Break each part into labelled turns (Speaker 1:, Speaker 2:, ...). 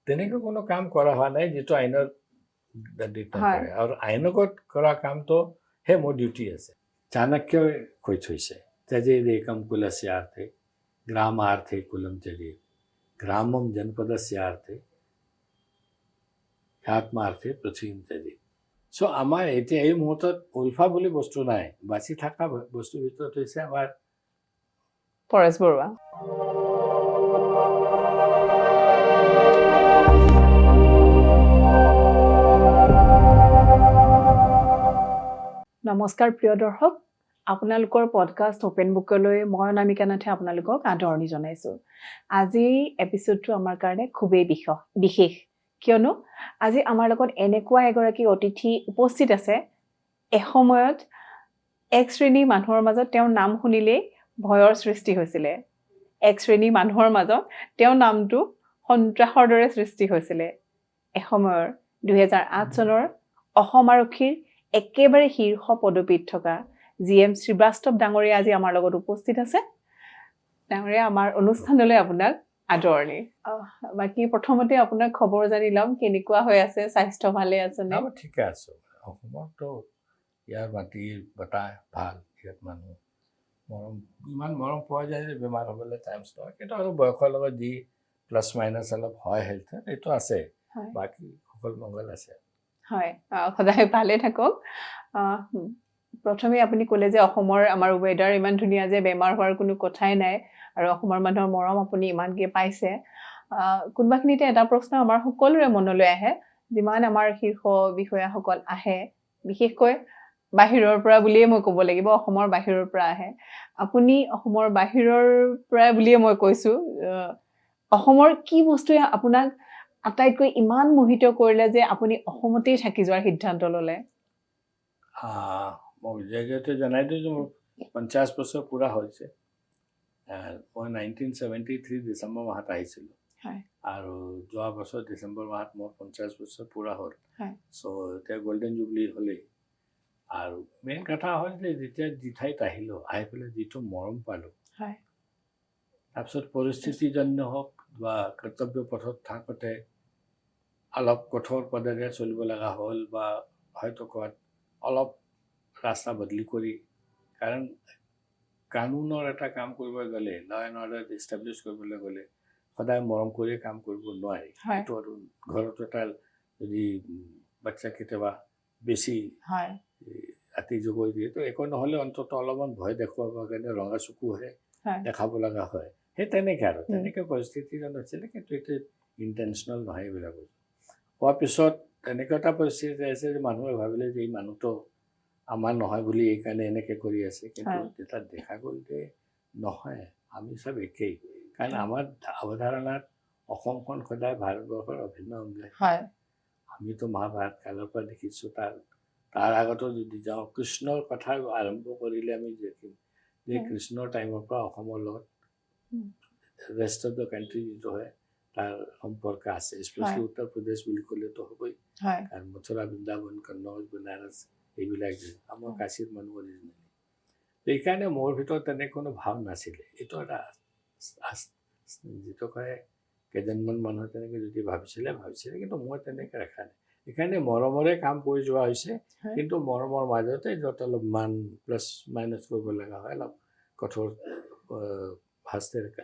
Speaker 1: তেনেকৈ কোনো কাম কৰা হোৱা নাই যিটো আইনৰ ডিক্টেট কৰে আৰু আইনগত কৰা কামটো হে মোৰ ডিউটি আছে চাণক্যই কৈ থৈছে त्यजेद एकम कुलस्य आर्थे ग्रामार्थे कुलम त्यजेद ग्रामम जनपदस्य आर्थे ह्यात्मार्थे पृथ्वीम त्यजेद সো আমাৰ এতিয়া এই মুহূৰ্তত উল্ফা বুলি বস্তু নাই বাছি থকা বস্তুৰ ভিতৰত হৈছে আমাৰ
Speaker 2: পৰেশ বৰুৱা নমস্কাৰ প্ৰিয় দৰ্শক আপোনালোকৰ পডকাষ্ট ওপেন বুকলৈ মই অনামিকা নাথে আপোনালোকক আদৰণি জনাইছো আজি এপিসোডটো আমাৰ কাৰণে খুবেই বিশেষ কিয়নো আজি আমাৰ লগত এনেকুৱা এগৰাকী অতিথি উপস্থিত আছে এসময়ত এক শ্ৰেণী মানুহৰ মাজত তেওঁৰ নাম শুনিলেই ভয়ৰ সৃষ্টি হৈছিল এক শ্ৰেণী মানুহৰ মাজত তেওঁৰ নামটো সন্ত্ৰাসৰ দৰে সৃষ্টি হৈছিল এসময়ৰ 2008 চনৰ অসম আৰক্ষীৰ একেবাৰে শীৰ্ষ পদবীত থকা G M Sribastob ডাঙৰীয়া আজি আমাৰ লগত উপস্থিত আছে ডাঙৰীয়া আমাৰ অনুষ্ঠানলৈ আপোনাক আদৰণি বাকি প্ৰথমতে আপোনাৰ খবৰ জানি লম কেনেকুৱা হৈ আছে স্বাস্থ্য ভালে আছে নে
Speaker 1: ঠিক আছে অসমতো ইয়াৰ মাটিৰ বতাহ ভাল ইয়াত মানুহ ইমান মৰম পোৱা যায় যে বেমাৰ হ'বলৈ টাইমছ নহয় কিন্তু আৰু বয়সৰ লগত যি প্লাছ মাইনাছ অলপ হয় হেল্থ এইটো আছে বাকি সকলো মংগল আছে
Speaker 2: হয় সদায় ভালে থাকক প্ৰথমে আপুনি ক'লে যে অসমৰ আমাৰ ওয়েদাৰ ইমান ধুনীয়া যে বেমাৰ হোৱাৰ কোনো কথাই নাই আৰু অসমৰ মানুহৰ মৰম আপুনি ইমানকে পাইছে কোনবাখিনিতে এটা প্ৰশ্ন আমাৰ সকলোৰে মনলৈ আহে যিমান আমাৰ শীৰ্ষ বিষয়াসকল আহে বিশেষকৈ বাহিৰৰ পৰা বুলিয়ে মই ক'ব লাগিব অসমৰ বাহিৰৰ পৰা আহে আপুনি অসমৰ বাহিৰৰ পৰা বুলিয়ে মই কৈছো অসমৰ কি বস্তুৱে আপোনাক আটাইতকৈ ইমান মোহিত কৰিলে যে আপুনি অসমতেই থাকি যোৱাৰ সিদ্ধান্ত ল'লে
Speaker 1: মই যেতে জনাই দিছো 50 বছৰ পুৰা হৈছে মই 1973 ডিসেম্বৰ মাহত আহিছিল আৰু যোৱা বছৰ ডিসেম্বৰ মাহত মোৰ 50 বছৰ পুৰা হ'ল সো এতিয়া গোল্ডেন জুবলি হ'লে আৰু মেইন কথা হ'ল যে যেতিয়া জিঠাইত আহিলো আহি পেলাই যিটো মৰম পালো তাৰপিছত পৰিস্থিতিজন্য হওক বা কৰ্তব্য পথত থাকোঁতে অলপ কঠোৰ পদক্ষেপ চলিব লগা হ'ল বা হয়তো কোৱাত অলপ ৰাস্তা বদলি কৰি কাৰণ কানুনৰ এটা কাম কৰিব গ'লে ল এণ্ড অৰ্ডাৰ এষ্টাব্লিছ কৰিবলৈ গ'লে সদায় মৰম কৰি কাম কৰিব নোৱাৰি এইটো আৰু ঘৰত এটা যদি বাচ্চা কেতিয়াবা বেছি ৰাতি জগৈ দিয়ে তো একো নহ'লে অন্তত অলপমান ভয় দেখুৱাবৰ কাৰণে ৰঙা চকুহে দেখাব লগা হয় সেই তেনেকৈ আৰু তেনেকৈ পৰিস্থিতিজন হৈছিলে কিন্তু এইটো ইণ্টেনশ্যনেল নহয় এইবিলাক হোৱাৰ পিছত তেনেকুৱা এটা পৰিস্থিতি আছে যে মানুহে ভাবিলে যে এই মানুহটো আমাৰ নহয় বুলি এইকাৰণে এনেকৈ কৰি আছে কিন্তু যেতিয়া দেখা গ'ল যে নহয় আমি চব একেই কাৰণ আমাৰ অৱধাৰণাত অসমখন সদায় ভাৰতবৰ্ষৰ অভিন্ন অংগ আমিতো মহাভাৰত কালৰ পৰা দেখিছোঁ তাৰ আগতো যদি যাওঁ কৃষ্ণৰ কথা আৰম্ভ কৰিলে আমি দেখিম যে কৃষ্ণৰ টাইমৰ পৰা অসমৰ লগত ৰেষ্ট অফ দ্য কাণ্ট্ৰি যিটো হয় তাৰ সম্পৰ্ক আছে স্পেচিয়েলি উত্তৰ প্ৰদেশ বুলি ক'লেতো হ'বই কাৰণ মথুৰা বৃন্দাবন কন্নৌজ বনাৰস এইবিলাক যে আমাৰ কাশীৰ মানুহ অৰিজিনেলি এইকাৰণে মোৰ ভিতৰত তেনে কোনো ভাৱ নাছিলে এইটো এটা যিটো কয় কেইজনমান মানুহে তেনেকৈ যদি ভাবিছিলে কিন্তু মই তেনেকৈ ৰখা নাই এইকাৰণে মৰমৰে কাম কৰি যোৱা হৈছে কিন্তু মৰমৰ মাজতে য'ত অলপ মান প্লাছ মাইনাছ কৰিব লগা হয় অলপ কঠোৰ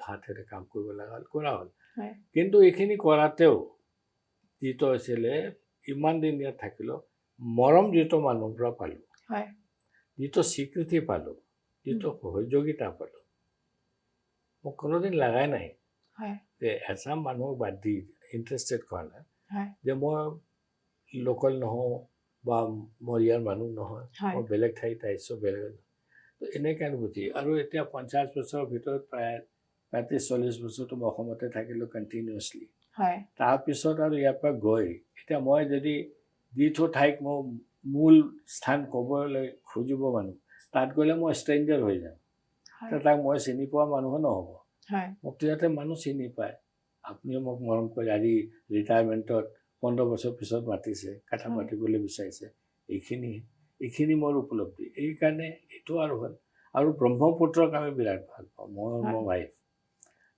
Speaker 1: হাতেৰে কাম কৰিব লগা হ'ল কৰা হ'ল কিন্তু এইখিনি কৰাতেও যিটো হৈছিলে ইমান দিন ইয়াত থাকিলেও মৰম যিটো মানুহৰ পৰা পালোঁ যিটো স্বীকৃতি পালোঁ যিটো সহযোগিতা পালোঁ মোক কোনোদিন লাগাই নাই যে এচাম মানুহক বাদ দি ইণ্টাৰেষ্টেড কৰা নাই যে মই লোকেল নহওঁ বা মোৰ ইয়াৰ মানুহ নহয় মই বেলেগ ঠাইত আহিছোঁ বেলেগ তো এনেকৈ অনুভূতি আৰু এতিয়া 50 বছৰৰ ভিতৰত প্ৰায় 35-40 বছৰটো মই অসমতে থাকিলোঁ কণ্টিনিউৱাছলি তাৰপিছত আৰু ইয়াৰ পৰা গৈ এতিয়া মই যদি যিটো ঠাইক মই মূল স্থান ক'বলৈ খুজিব মানুহ তাত গ'লে মই ষ্ট্ৰেঞ্জাৰ হৈ যাম তাক মই চিনি পোৱা মানুহো নহ'ব মোক ইয়াতে মানুহ চিনি পায় আপুনিও মোক মৰম কৰি আজি ৰিটায়াৰমেণ্টত 15 বছৰ পিছত মাতিছে কথা পাতিবলৈ বিচাৰিছে এইখিনি মোৰ উপলব্ধি এইকাৰণে এইটো আৰু হ'ল আৰু ব্ৰহ্মপুত্ৰক আমি বিৰাট ভাল পাওঁ মোৰ ৱাইফ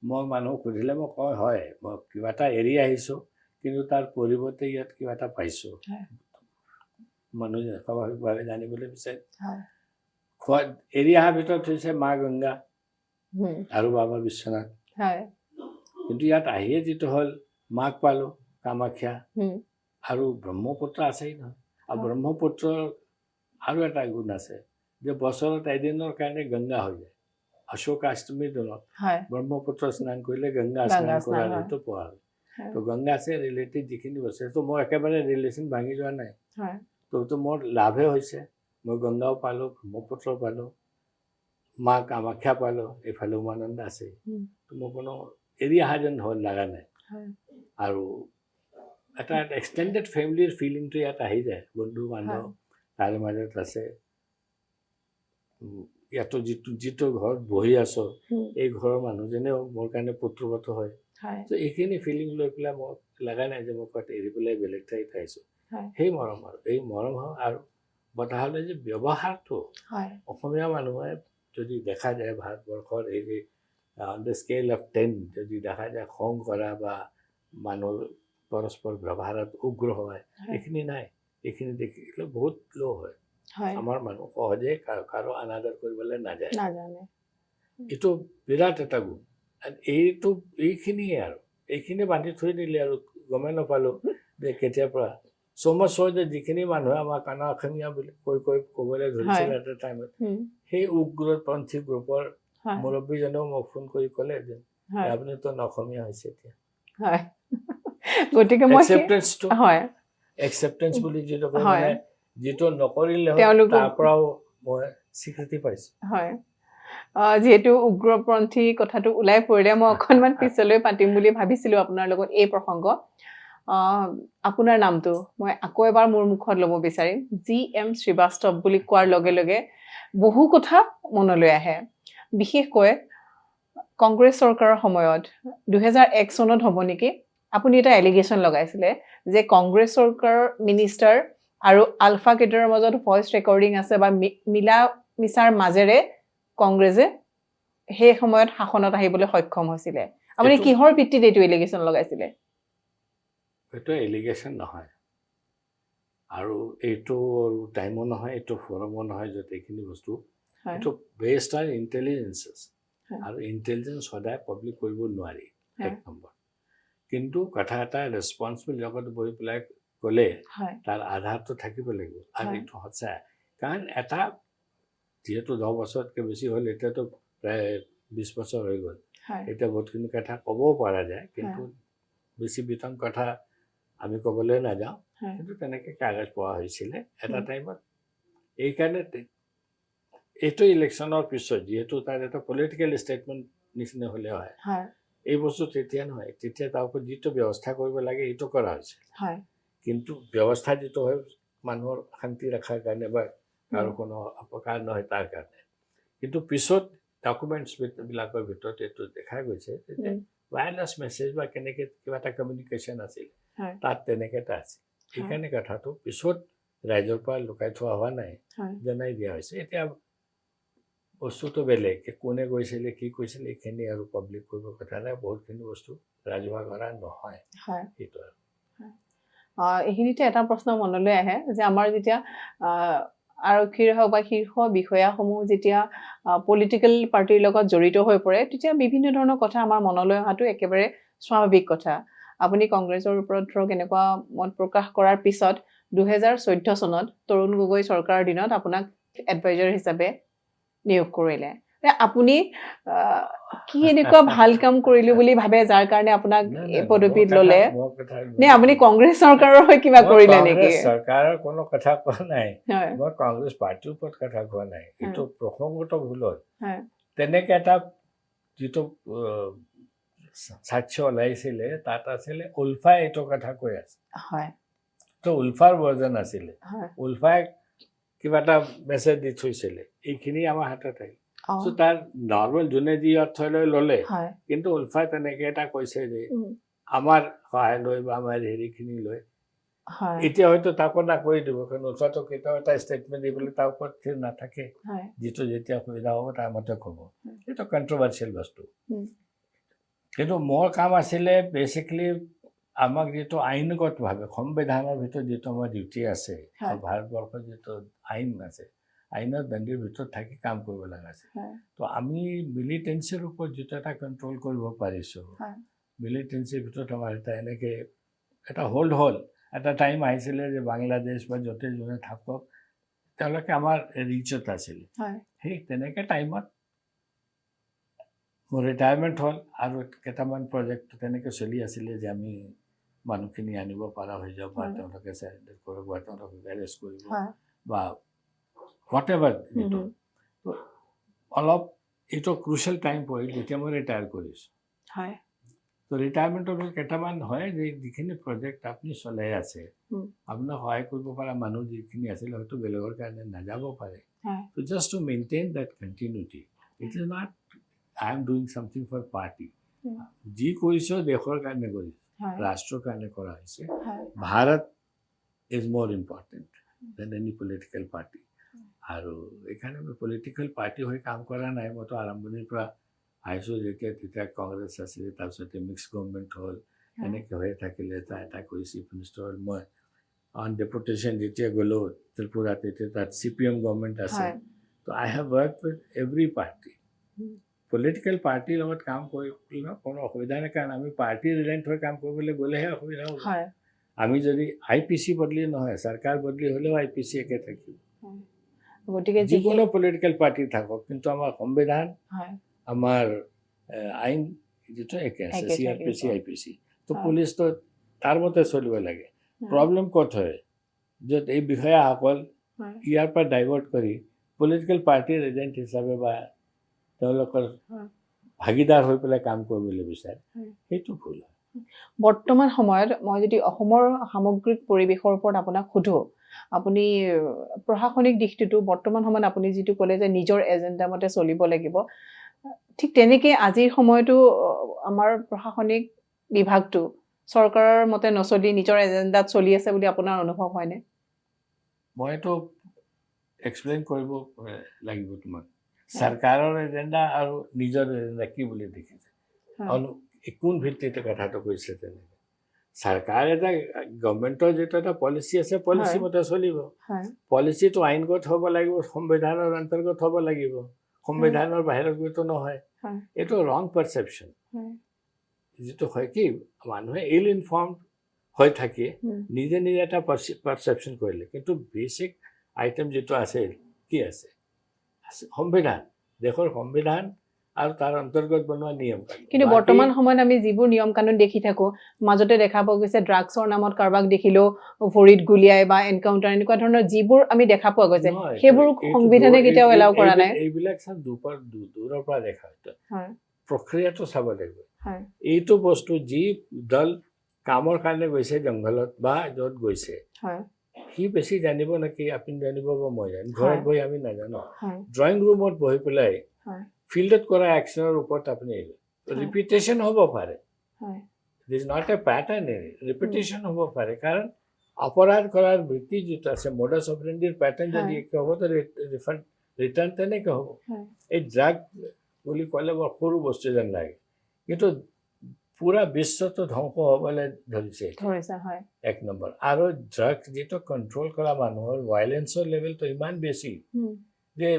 Speaker 1: মই মানুহক সুধিলে মই কয় হয় মই কিবা এটা এৰি আহিছোঁ কিন্তু তাৰ পৰিৱৰ্তে ইয়াত কিবা এটা পাইছোঁ মানুহে স্বাভাৱিকভাৱে জানিবলৈ বিচাৰে এৰি অহাৰ ভিতৰত হৈছে মা গংগা আৰু বাবা বিশ্বনাথ কিন্তু ইয়াত আহিয়ে যিটো হ'ল মাক পালোঁ কামাখ্যা আৰু ব্ৰহ্মপুত্ৰ আছেই নহয় আৰু ব্ৰহ্মপুত্ৰৰ আৰু এটা গুণ আছে যে বছৰত এদিনৰ কাৰণে গংগা হৈ যায় অশোকাষ্টমীৰ দিনত ব্ৰহ্মপুত্ৰ স্নান কৰিলে গংগা স্নান কৰাৰ সেইটো পোৱা হয় তো গংগা আছে ৰিলেটেড যিখিনি বস্তু তো মই একেবাৰে ৰিলেশ্যন ভাঙি যোৱা নাই তো মোৰ লাভে হৈছে মই গংগাও পালোঁ ব্ৰহ্মপুত্ৰ পালোঁ মা কামাখ্যা পালোঁ এইফালে উমানন্দ আছে তো মোৰ কোনো এৰি অহা যেন হ'ল লগা নাই আৰু এটা এক্সটেণ্ডেড ফেমিলিৰ ফিলিংটো ইয়াত আহি যায় বন্ধু বান্ধৱ তাৰে মাজত আছে ইয়াতো যিটো ঘৰত বহি আছো এই ঘৰৰ মানুহজনেও মোৰ কাৰণে পুত্ৰবধূ হয় তো এইখিনি ফিলিং লৈ পেলাই মই লগা নাই যে মই ক'ত এৰি পেলাই বেলেগ ঠাইত আহিছোঁ সেই মৰম আৰু এই মৰম আৰু বতাহলৈ যে ব্যৱহাৰটো অসমীয়া মানুহে যদি দেখা যায় ভাৰতবৰ্ষৰ এই অন দ্য স্কেল অফ 10 যদি দেখা যায় খং কৰা বা মানুহৰ পৰস্পৰ ব্যৱহাৰত উগ্ৰ হয় এইখিনি নাই এইখিনি দেখিলে বহুত ল' হয় আমাৰ মানুহ সহজে কাৰো অনাদৰ কৰিবলৈ নাযায় এইটো বিৰাট এটা গুণ এইটো এইখিনিয়ে আৰু এইখিনি বান্ধি থৈ দিলে আৰু গমে নাপালোঁ যে কেতিয়াৰ পৰা চমচ হয় যে যিখিনি মানুহে আমাক কানা অসমীয়া বুলি ক'বলৈ ধৰিছিল এটা টাইমত সেই উগ্ৰপন্থী গ্ৰুপৰ মুৰব্বীজনেও মোক ফোন কৰি ক'লে যে আপুনিতো অসমীয়া হৈছে এতিয়া
Speaker 2: গতিকে
Speaker 1: একচেপ্টেন্স বুলি যিটো কয় মানে যিটো নকৰিলে তাৰ পৰাও মই স্বীকৃতি পাইছোঁ
Speaker 2: যিহেতু উগ্ৰপন্থী কথাটো ওলাই পৰিলে মই অকণমান পিছলৈ পাতিম বুলি ভাবিছিলোঁ আপোনাৰ লগত এই প্ৰসংগ আপোনাৰ নামটো মই আকৌ এবাৰ মোৰ মুখত ল'ব বিচাৰিম জি এম শ্ৰীবাস্তৱ বুলি কোৱাৰ লগে লগে বহু কথা মনলৈ আহে বিশেষকৈ কংগ্ৰেছ চৰকাৰৰ সময়ত 2001 চনত হ'ব নেকি আপুনি এটা এলিগেশ্যন লগাইছিলে যে কংগ্ৰেছ চৰকাৰৰ মিনিষ্টাৰ আৰু আলফা কেডাৰৰ মাজত ভইচ ৰেকৰ্ডিং আছে বা মিলা মিছাৰ মাজেৰে কংগ্ৰেছে সেই সময়ত শাসনত আহিবলৈ সক্ষম হৈছিলে আপুনি কিহৰ ভিত্তিত এইটো এলিগেশ্যন লগাইছিলে
Speaker 1: এইটো এলিগেশ্যন নহয় আৰু এইটো টাইমো নহয় এইটো ফৰমো নহয় য'ত এইখিনি বস্তু এইটো বেছড অন ইণ্টেলিজেঞ্চেছ আৰু ইণ্টেলিজেঞ্চ সদায় পাব্লিক কৰিব নোৱাৰি এক নম্বৰ কিন্তু কথা এটা ৰেছপন্সিবল জগত বহি পেলাই ক'লে তাৰ আধাৰটো থাকিব লাগিব আৰু এইটো সঁচা কাৰণ এটা যিহেতু 10 বছৰতকৈ বেছি হ'ল এতিয়াতো প্ৰায় 20 বছৰ হৈ গ'ল এতিয়া বহুতখিনি কথা ক'বও পৰা যায় কিন্তু বেছি বিতং কথা আমি ক'বলৈ নাযাওঁ কিন্তু তেনেকৈ কাগজ পোৱা হৈছিলে এটা টাইমত এইকাৰণে এইটো ইলেকশ্যনৰ পিছত যিহেতু তাৰ এটা পলিটিকেল ষ্টেটমেণ্ট নিচিনা হ'লে হয় এই বস্তু তেতিয়া নহয় তেতিয়া তাৰ ওপৰত যিটো ব্যৱস্থা কৰিব লাগে এইটো কৰা হৈছিল কিন্তু ব্যৱস্থা যিটো হয় মানুহৰ শান্তি ৰখাৰ কাৰণে বা কাৰো কোনো অপকাৰ নহয় তাৰ কাৰণে কিন্তু পিছত ডকুমেণ্টছবিলাকৰ ভিতৰত এইটো দেখা গৈছে যে ৱায়াৰলেছ মেছেজ বা কেনেকৈ কিবা এটা কমিউনিকেশ্যন আছিল তাত তেনেকৈ এটা আছিল সেইকাৰণে কথাটো পিছত ৰাইজৰ পৰা লুকাই থোৱা হোৱা নাই জনাই দিয়া হৈছে এতিয়া বস্তুটো বেলেগ কোনে কৈছিলে কি কৈছিলে এইখিনি আৰু পাব্লিক কৰিব কথা নাই বহুতখিনি বস্তু ৰাজহুৱা কৰা নহয় সেইটো আৰু
Speaker 2: এইখিনিতে এটা প্ৰশ্ন মনলৈ আহে যে আমাৰ যেতিয়া আৰক্ষীৰ হওক বা শীৰ্ষ বিষয়াসমূহ যেতিয়া পলিটিকেল পাৰ্টিৰ লগত জড়িত হৈ পৰে তেতিয়া বিভিন্ন ধৰণৰ কথা আমাৰ মনলৈ অহাটো একেবাৰে স্বাভাৱিক কথা আপুনি কংগ্ৰেছৰ ওপৰত ধৰক এনেকুৱা মত প্ৰকাশ কৰাৰ পিছত 2014 চনত তৰুণ গগৈ চৰকাৰৰ দিনত আপোনাক এডভাইজাৰ হিচাপে নিয়োগ কৰিলে আপুনি কি এনেকুৱা ভাল কাম কৰিলো বুলি ভাবে যাৰ কাৰণে আপোনাক এই পদবীত ল'লে নে আপুনি কংগ্ৰেছ চৰকাৰৰ হৈ কিবা কৰিলে নেকি
Speaker 1: চৰকাৰৰ কোনো কথা কোৱা নাই মই কংগ্ৰেছ পাৰ্টিৰ ওপৰত কথা কোৱা নাই এইটো প্ৰসংগত ভুল হ'ল তেনেকৈ এটা যিটো সাক্ষ্য ওলাইছিলে তাত আছিলে উলফাই এইটো কথা কৈ আছে তো উলফাৰ ভাৰ্জন আছিলে উলফাই কিবা এটা মেছেজ দি থৈছিলে এইখিনি আমাৰ হাতত আহিল তাৰ নৰ্মেল যোনে যি অৰ্থ লৈ ল'লে কিন্তু উলফাই তেনেকৈ এটা কৈছে যে আমাৰ সহায় লৈ বা আমাৰ হেৰিখিনি লৈ এতিয়া হয়তো তাকো নাকৈ দিব কাৰণ উলফাটো কেতিয়াও এটা ষ্টেটমেণ্ট দিবলৈ তাৰ ওপৰত থিৰ নাথাকে যিটো যেতিয়া সুবিধা হ'ব তাৰ মতে ক'ব এইটো কণ্ট্ৰভাৰ্চিয়েল বস্তু কিন্তু মোৰ কাম আছিলে বেচিকেলি আমাক যিটো আইনগতভাৱে সংবিধানৰ ভিতৰত যিটো আমাৰ ডিউটি আছে ভাৰতবৰ্ষত যিটো আইন আছে আইনৰ দাণ্ডীৰ ভিতৰত থাকি কাম কৰিব লগা আছে তো আমি মিলিটেঞ্চিৰ ওপৰত যিটো এটা কণ্ট্ৰল কৰিব পাৰিছোঁ মিলিটেঞ্চিৰ ভিতৰত আমাৰ এটা এনেকৈ এটা হোল্ড হ'ল এটা টাইম আহিছিলে যে বাংলাদেশ বা য'তে যোনে থাকক তেওঁলোকে আমাৰ ৰিচত আছিলে সেই তেনেকৈ টাইমত মোৰ ৰিটায়াৰমেণ্ট হ'ল আৰু কেইটামান প্ৰজেক্ট তেনেকৈ চলি আছিলে যে আমি মানুহখিনি আনিব পৰা হৈ যাওক বা তেওঁলোকে চাৰেণ্ডাৰ কৰিব বা তেওঁলোকক এৰেষ্ট কৰিব বা হোৱাট এভাৰ এইটো অলপ এইটো ক্ৰুচিয়েল টাইম পৰিল যেতিয়া মই ৰিটায়াৰ কৰিছোঁ তো ৰিটায়াৰমেণ্টৰ কেইটামান হয় যে যিখিনি প্ৰজেক্ট আপুনি চলাই আছে আপোনাক সহায় কৰিব পৰা মানুহ যিখিনি আছিলে হয়তো বেলেগৰ কাৰণে নাযাব পাৰে তো just to maintain that continuity it is not I am doing something for party যি কৰিছোঁ দেশৰ কাৰণে কৰিছোঁ ৰাষ্ট্ৰৰ কাৰণে কৰা হৈছে ভাৰত ইজ মোৰ important than any political party আৰু এইকাৰণে মই পলিটিকেল পাৰ্টি হৈ কাম কৰা নাই মইতো আৰম্ভণিৰ পৰা আহিছোঁ তেতিয়া কংগ্ৰেছ আছিলে তাৰপিছতে মিক্স গভৰ্ণমেণ্ট হ'ল এনেকৈ হৈ থাকিলে এটা কৰি চিফ মিনিষ্টাৰ হ'ল মই অন ডেপুটেশ্যন যেতিয়া গ'লোঁ ত্ৰিপুৰাত তেতিয়া তাত CPM গভৰ্ণমেণ্ট আছে তো I have work with every party political পাৰ্টিৰ লগত কাম কৰিলে কোনো অসুবিধা নাই কাৰণ আমি পাৰ্টি ৰিলেণ্ট হৈ কাম কৰিবলৈ গ'লেহে অসুবিধা হ'ব আমি যদি IPC বদলি নহয় চৰকাৰ বদলি হ'লেও IPC একে থাকিব গতিকে যিকোনো পলিটিকেল পাৰ্টি থাকক কিন্তু আমাৰ সংবিধান আমাৰ আইন যিটো একে আছে CRPC IPC তো পুলিচটো তাৰ মতে চলিব লাগে প্ৰব্লেম ক'ত হয় য'ত এই বিষয়াসকল ইয়াৰ পৰা ডাইভাৰ্ট কৰি পলিটিকেল পাৰ্টিৰ এজেণ্ট হিচাপে বা তেওঁলোকৰ ভাগিদাৰ হৈ পেলাই কাম কৰিবলৈ বিচাৰে সেইটো ভুল হয়
Speaker 2: বৰ্তমান সময়ত মই যদি অসমৰ সামগ্ৰিক পৰিৱেশৰ ওপৰত আপোনাক সোধোঁ আপুনি প্ৰশাসনিক দিশটোতো বৰ্তমান সময়ত আপুনি যিটো ক'লে যে নিজৰ এজেণ্ডা মতে চলিব লাগিব ঠিক তেনেকৈ আজিৰ সময়তো আমাৰ প্ৰশাসনিক বিভাগটো চৰকাৰৰ মতে নচলি নিজৰ এজেণ্ডাত চলি আছে বুলি আপোনাৰ অনুভৱ হয়নে
Speaker 1: মইতো এক্সপ্লেইন কৰিব লাগিব তোমাক চৰকাৰৰ এজেণ্ডা আৰু নিজৰ এজেণ্ডা কি বুলি দেখিছে কোন ভিত্তিতে কথাটো কৈছে তেনেকৈ চৰকাৰ এটা গভৰ্ণমেণ্টৰ যিটো এটা পলিচি আছে পলিচি মতে চলিব পলিচিটো আইনগত হ'ব লাগিব সংবিধানৰ অন্তৰ্গত হ'ব লাগিব সংবিধানৰ বাহিৰত গৈতো নহয় এইটো ৰং পাৰচেপশ্যন যিটো হয় কি মানুহে ইল ইনফৰ্ম হৈ থাকি নিজে নিজে এটা পাৰচেপশ্যন কৰিলে কিন্তু বেচিক আইটেম যিটো আছে কি আছে সংবিধান দেশৰ সংবিধান আৰু তাৰ অন্তৰ্গত বনোৱা নিয়ম
Speaker 2: কিন্তু বৰ্তমান সময়ত আমি যিবোৰ নিয়ম কানুন দেখি থাকোঁ মাজতে দেখা পোৱা গৈছে ড্ৰাগছৰ নামত কাৰোবাক দেখিলেও ভৰিত গুলিয়াই বা এনকাউণ্টাৰ এনেকুৱা ধৰণৰ যিবোৰ আমি দেখা পোৱা গৈছে সেইবোৰ সংবিধানে কেতিয়াও এলাও কৰা নাই
Speaker 1: এইবিলাক চব দূৰৰ পৰা দেখা হয় প্ৰক্ৰিয়াটো চাব লাগিব এইটো বস্তু যি দল কামৰ কাৰণে গৈছে জংঘলত বা য'ত গৈছে সি বেছি জানিব নেকি আপুনি জানিব বা মই জানো ঘৰত বহি আমি নাজানো ড্ৰয়িং ৰুমত বহি পেলাই ফিল্ডত কৰা একশ্যনৰ ওপৰত আপুনি ৰিপিটেশ্যন হ'ব পাৰে দিছ নট এ পেটাৰ্ণ ৰিপিটেশ্যন হ'ব পাৰে কাৰণ অপৰাধ কৰাৰ বৃত্তি যিটো আছে মডাছ অপাৰেণ্ডিৰ পেটাৰ্ণ যদি একে হ'ব তো ৰিটাৰ্ণ তেনেকৈ হ'ব এই ড্ৰাগ বুলি ক'লে বৰ সৰু বস্তু যেন লাগে কিন্তু পুৰা বিশ্বটো ধ্বংস হ'বলৈ ধৰিছে এক নম্বৰ আৰু ড্ৰাগ যিটো কণ্ট্ৰল কৰা মানুহৰ ভাইলেঞ্চৰ লেভেলটো ইমান বেছি যে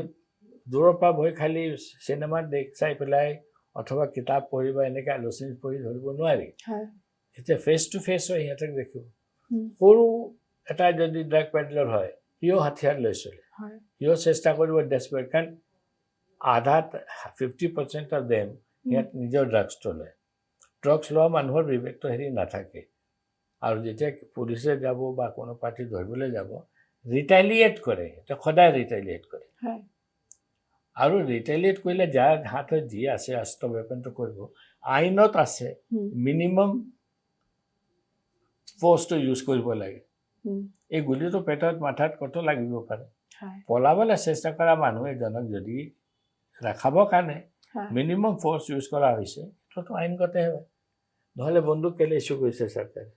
Speaker 1: দূৰৰ পৰা বহি খালি চিনেমাত চাই পেলাই অথবা কিতাপ পঢ়ি বা এনেকৈ আলোচনী পঢ়ি ধৰিব নোৱাৰি এতিয়া ফেচ টু ফেচ হৈ সিহঁতক দেখিব সৰু এটা যদি ড্ৰাগ পেডলাৰ হয় সিও হাথিয়াৰ লৈ চলে সিও চেষ্টা কৰিব ডেছপাৰেট কাৰণ আধা 50% অফ দেম সিহঁত নিজৰ ড্ৰাগছটো লয় ড্ৰাগছ লোৱা মানুহৰ বিবেকটো হেৰি নাথাকে আৰু যেতিয়া পুলিচে যাব বা কোনো পাৰ্টি ধৰিবলৈ যাব ৰিটেলিয়েট কৰে এতিয়া সদায় ৰিটেলিয়েট কৰে আৰু ৰিটেলিয়েট কৰিলে যাৰ হাতত যি আছে অস্ত্ৰ ৱেপনটো কৰিব আইনত আছে মিনিমাম ফ'ৰ্চটো ইউজ কৰিব লাগে এই গুলিটো পেটত মাথাত কত লাগিব পাৰে পলাবলৈ চেষ্টা কৰা মানুহ এজনক যদি ৰাখাবৰ কাৰণে মিনিমাম ফ'ৰ্চ ইউজ কৰা হৈছে এইটোতো আইনগতে হয় নহ'লে বন্দুক কেলে ইছ্যু কৰিছে চৰকাৰে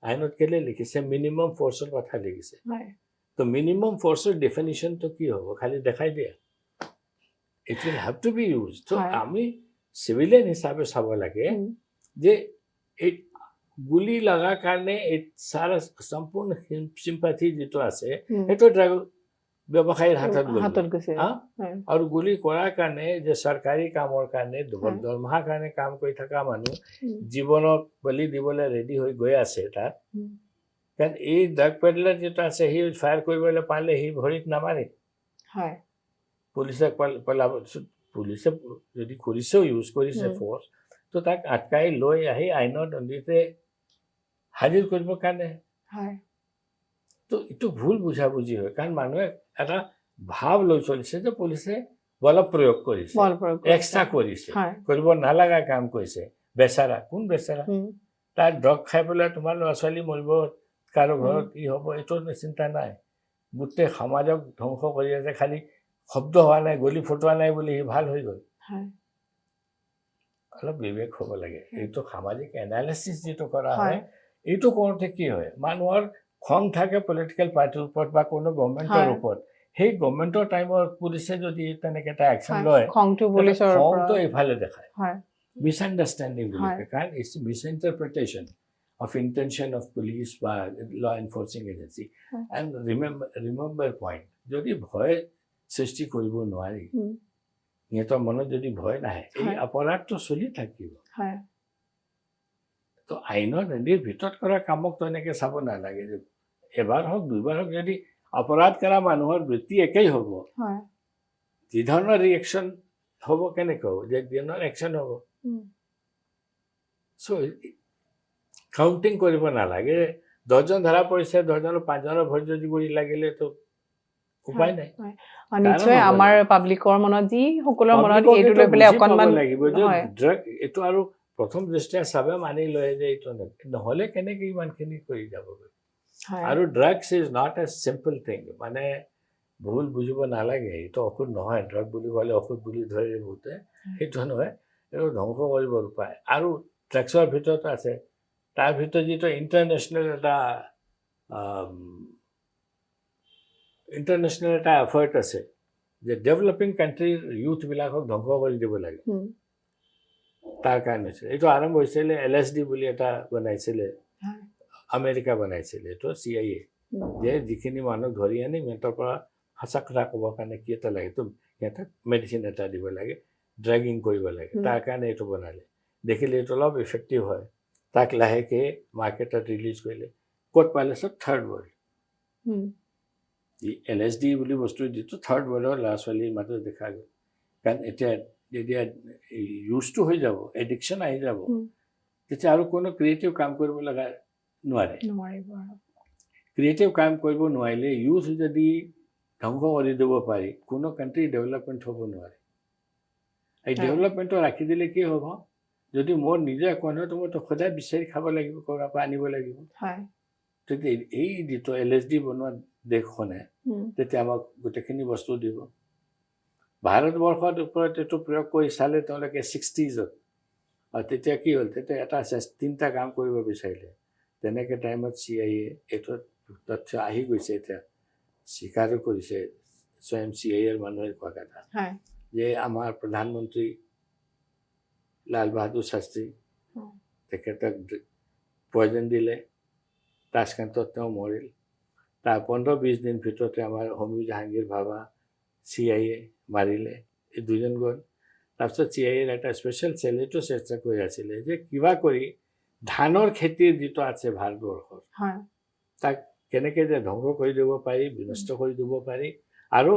Speaker 1: আইনত কেলে লিখিছে মিনিমাম ফ'ৰ্চৰ কথা লিখিছে তো মিনিমাম ফ'ৰ্চৰ ডেফিনিশ্যনটো কি হ'ব খালি দেখাই দিয়া it will have to be use তো আমি চিভিলিয়ান হিচাপে চাব লাগে যে এই গুলি লগাৰ কাৰণে সাৰা সম্পূৰ্ণ সিম্পাথি যিটো আছে সেইটো ড্ৰাগ ব্যৱসায়ীৰ হাতত গৈছে আৰু গুলি কৰাৰ কাৰণে যে চৰকাৰী কামৰ কাৰণে দৰমহাৰ কাৰণে কাম কৰি থকা মানুহ জীৱনক বলি দিবলৈ ৰেডি হৈ গৈ আছে তাত কাৰণ এই ড্ৰাগ পেডলাৰ যেটা আছে সি ফায়াৰ কৰিবলৈ পালে সি ভৰিত নামাৰে পুলিচে পেলাব পুলিচে যদি কৰিছেও ইউজ কৰিছে ফ'ৰ্চ তো তাক আটকাই লৈ আহি আইনৰ দণ্ডিতে হাজিৰ কৰিবৰ কাৰণে তো এইটো ভুল বুঝাবুজি হয় কাৰণ মানুহে এটা ভাৱ লৈ চলিছে যে পুলিচে বল প্ৰয়োগ কৰিছে এক্সট্ৰা কৰিছে কৰিব নালাগা কাম কৰিছে বেচাৰা কোন বেচাৰা তাৰ ড্ৰগ খাই পেলাই তোমাৰ ল'ৰা ছোৱালী মৰিব কাৰো ঘৰত কি হ'ব এইটো চিন্তা নাই গোটেই সমাজক ধ্বংস কৰি আছে খালি শব্দ হোৱা নাই গলি ফুটোৱা নাই বুলি সি ভাল হৈ গ'ল অলপ বিবেক হ'ব লাগে এইটো সামাজিক এনালিচিছ যিটো কৰা হয় এইটো কৰোঁতে কি হয় মানুহৰ খং থাকে পলিটিকেল পাৰ্টিৰ ওপৰত বা কোনো গভৰ্ণমেণ্টৰ ওপৰত সেই গভৰ্ণমেণ্টৰ টাইমৰ পুলিচে যদি তেনেকৈ এটা একশ্যন লয় খংটো এইফালে দেখায় মিছআণ্ডাৰষ্টেণ্ডিং বুলি কয় কাৰণ it's মিছইণ্টাৰপ্ৰিটেশ্যন of intention of police বা law enforcing agency and remember point যদি ভয় সৃষ্টি কৰিব নোৱাৰি সিহঁতৰ মনত যদি ভয় নাহে এই অপৰাধটো চলি থাকিব তো আইনৰ নদীৰ ভিতৰত কৰা কামক তো এনেকৈ চাব নালাগে যে এবাৰ হওক দুইবাৰ হওক যদি অপৰাধ কৰা মানুহৰ বৃত্তি একেই হ'ব যি ধৰণৰ ৰিয়েকশ্যন হ'ব কেনেকৈ হ'ব যে ধৰণৰ একশ্যন হ'ব চ' কাউণ্টিং কৰিব নালাগে 10জন ধৰা পৰিছে 10জনৰ 5জনৰ ভৰি যদি গুৰি লাগিলে তো উপায় নাই
Speaker 2: নিশ্চয় আমাৰ পাব্লিকৰ মনত যি সকলৰ মনত এইটো লৈ পেলাই অকণমান
Speaker 1: লাগিব যে ড্ৰাগ এইটো আৰু প্ৰথম দৃষ্টিৰে চাবে মানি লয় যে এইটো নহ'লে কেনেকৈ ইমানখিনি কৰি যাবগৈ আৰু drugs is not a simple thing মানে ভুল বুজিব নালাগে এইটো ঔষধ নহয় ড্ৰাগ বুলি ক'লে ঔষধ বুলি ধৰে বহুতে সেইটো নহয় এইটো ধ্বংস কৰিবৰ উপায় আৰু ড্ৰাগছৰ ভিতৰত আছে তাৰ ভিতৰত যিটো ইণ্টাৰনেশ্যনেল এটা এফৰ্ট আছে যে ডেভেলপিং কাণ্ট্ৰিৰ ইউথবিলাকক ধ্বংস কৰি দিব লাগে তাৰ কাৰণে হৈছিলে এইটো আৰম্ভ হৈছিলে LSD বুলি এটা বনাইছিলে আমেৰিকা বনাইছিলে এইটো CIA যে যিখিনি মানুহ ধৰি আনি সিহঁতৰ পৰা সঁচা কথা ক'বৰ কাৰণে কি এটা লাগে তো সিহঁতক মেডিচিন এটা দিব লাগে ড্ৰাগিং কৰিব লাগে তাৰ কাৰণে এইটো বনালে দেখিলে এইটো অলপ ইফেক্টিভ হয় তাক লাহেকৈ মাৰ্কেটত ৰিলিজ কৰিলে ক'ত পালে চব থাৰ্ড ৱৰ্ল্ড LSD বুলি বস্তু যিটো থাৰ্ড ৱৰ্ল্ডৰ ল'ৰা ছোৱালীৰ মাজত দেখা গ'ল কাৰণ এতিয়া যেতিয়া ইউজটো হৈ যাব এডিকশ্যন আহি যাব তেতিয়া আৰু কোনো ক্ৰিয়েটিভ কাম কৰিব লগা নোৱাৰে ক্ৰিয়েটিভ কাম কৰিব নোৱাৰিলে ইউজ যদি ধ্বংস কৰি দিব পাৰি কোনো কাণ্ট্ৰি ডেভেলপমেণ্ট হ'ব নোৱাৰে এই ডেভেলপমেণ্টটো ৰাখি দিলে কি হ'ব যদি মোৰ নিজে একো নহয় তো মইতো সদায় বিচাৰি খাব লাগিব ক'ৰবাৰ পৰা আনিব লাগিব তেতিয়া এই যিটো LSD বনোৱা দেশখনে তেতিয়া আমাক গোটেইখিনি বস্তু দিব ভাৰতবৰ্ষৰ ওপৰত এইটো প্ৰয়োগ কৰি চালে তেওঁলোকে 60ত আৰু তেতিয়া কি হ'ল তেতিয়া এটা 3টা কাম কৰিব বিচাৰিলে তেনেকৈ টাইমত CIA এইটো তথ্য আহি গৈছে এতিয়া স্বীকাৰো কৰিছে স্বয়ং CIAৰ মানুহে কোৱা কথা যে আমাৰ প্ৰধানমন্ত্ৰী লাল বাহাদুৰ শাস্ত্ৰী তেখেতক পয়জন দিলে তাছকান্তত তেওঁ মৰিল তাৰ 15-20 দিন ভিতৰতে আমাৰ হোমী জাহাংগীৰ বাবা CIA মাৰিলে এই দুজন গ'ল তাৰপিছত CIAৰ এটা স্পেচিয়েল চেল এইটো চেষ্টা কৰি আছিলে যে কিবা কৰি ধানৰ খেতিৰ যিটো আছে ভাৰতবৰ্ষৰ তাক কেনেকৈ যে ধ্বংস কৰি দিব পাৰি বিনষ্ট কৰি দিব পাৰি আৰু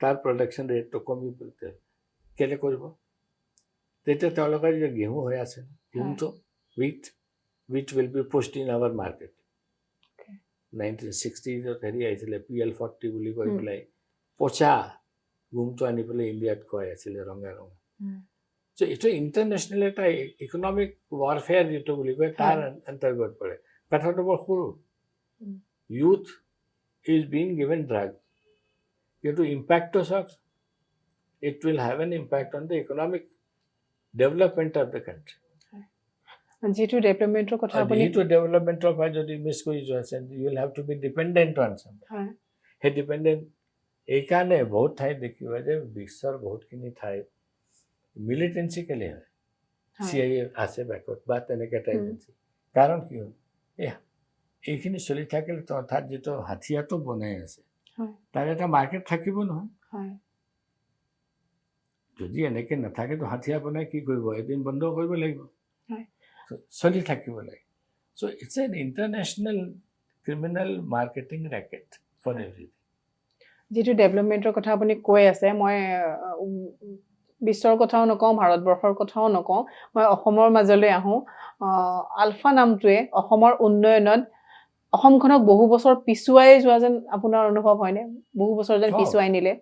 Speaker 1: তাৰ প্ৰডাকশ্যন ৰেটটো কমি কেলে কৰিব তেতিয়া তেওঁলোকৰ যে ঘেঁহু হৈ আছে ঘেঁহুটো wheat will be post in our market 1960ত হেৰি আহিছিলে PL40 বুলি কৈ পেলাই পচা ঘুমটো আনি পেলাই ইণ্ডিয়াত খুৱাই আছিলে ৰঙা ৰঙা চ' এইটো ইণ্টাৰনেশ্যনেল এটা ইকনমিক ৱাৰফেয়াৰ যিটো বুলি কয় তাৰ অন্তৰ্গত পৰে কথাটো বৰ সৰু youth is being given drug কিন্তু ইম্পেক্টটো চাওক it will have an impact on the economic development of the country
Speaker 2: যিটো ডেভেলপমেণ্টৰ কথা আপুনি
Speaker 1: যিটো ডেভেলপমেণ্টৰ পৰা যদি মিছ কৰি যোৱা আছে you will have to be dependent on something সেই ডিপেণ্ডেণ্ট এইকাৰণে বহুত ঠাইত দেখিবা যে বিশ্বৰ বহুতখিনি ঠাইত মিলিটেঞ্চি কেলে হয় CIA আছে বেকত বা তেনেকৈ এটা এজেঞ্চি কাৰণ কি হ'ল এইখিনি চলি থাকিলে অৰ্থাৎ যিটো হাথিয়াৰটো বনাই আছে তাৰ এটা মাৰ্কেট থাকিব নহয় যদি এনেকৈ নাথাকেতো হাথিয়াৰ বনাই কি কৰিব এদিন বন্ধ কৰিব লাগিব চলি থাকিব লাগে so' it's an international criminal marketing racket for everything
Speaker 2: যিটো ডেভেলপমেণ্টৰ কথা আপুনি কৈ আছে মই বিশ্বৰ কথাও নকওঁ ভাৰতবৰ্ষৰ কথাও নকওঁ মই অসমৰ মাজলৈ আহোঁ আলফা নামটোৱে অসমৰ উন্নয়নত অসমখনক বহু বছৰ পিছুৱাই যোৱা যেন আপোনাৰ অনুভৱ হয়নে বহু বছৰ যেন পিছুৱাই নিলে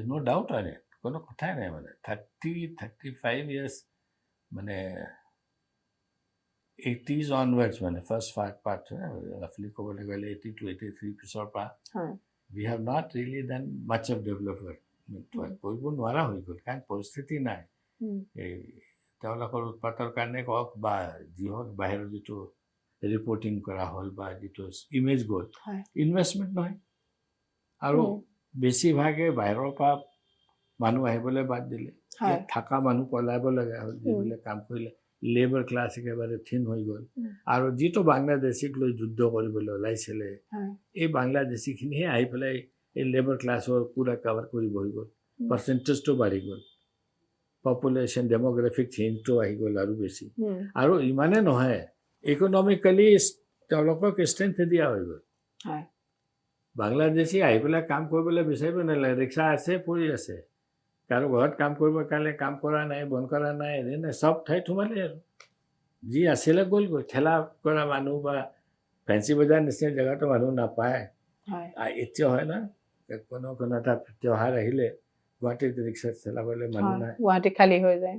Speaker 1: নো ডাউট হয় কোনো কথাই নাই মানে 35 years মানে 80s onwards মানে ফাৰ্ষ্ট পাৰ্ট ৰাফলি ক'বলৈ গ'লে 80 to 83 পিছৰ পৰা we have not really done much of development কৰিব নোৱাৰা হৈ গ'ল কাৰণ পৰিস্থিতি নাই তেওঁলোকৰ উৎপাতৰ কাৰণে কওক বা যি হওক বাহিৰৰ যিটো ৰিপৰ্টিং কৰা হ'ল বা যিটো ইমেজ গ'ল ইনভেষ্টমেণ্ট নহয় আৰু বেছিভাগে বাহিৰৰ পৰা মানুহ আহিবলৈ বাদ দিলে থকা মানুহ পলাব লগা হ'ল যিবিলাক কাম কৰিলে লেবাৰ ক্লাছ একেবাৰে থিন হৈ গ'ল আৰু যিটো বাংলাদেশীক লৈ যুদ্ধ কৰিবলৈ ওলাইছিলে এই বাংলাদেশীখিনিহে আহি পেলাই এই লেবাৰ ক্লাছৰ পুৰা কভাৰ কৰিব হৈ গ'ল পাৰ্চেণ্টেজটো বাঢ়ি গ'ল পপুলেশ্যন ডেম'গ্ৰাফিক চেঞ্জটো আহি গ'ল আৰু বেছি আৰু ইমানে নহয় ইকনমিকেলি তেওঁলোকক ষ্ট্ৰেংথ দিয়া হৈ গ'ল বাংলাদেশী আহি পেলাই কাম কৰিবলৈ বিচাৰিব নালাগে ৰিক্সা আছে পৰি আছে কাৰো ঘৰত কাম কৰিবৰ কাৰণে কাম কৰা নাই বন্ধ কৰা নাই এনে চব ঠাইত সোমালে আৰু যি আছিলে গ'লগৈ ঠেলা কৰা মানুহ বা ফেঞ্চি বজাৰ নিচিনা জেগাতো মানুহ নাপায় এতিয়া হয় না কোনো এটা त्योहार আহিলে গুৱাহাটীত ৰিক্সা চলাবলৈ মানুহ নাই
Speaker 2: গুৱাহাটী খালী হৈ যায়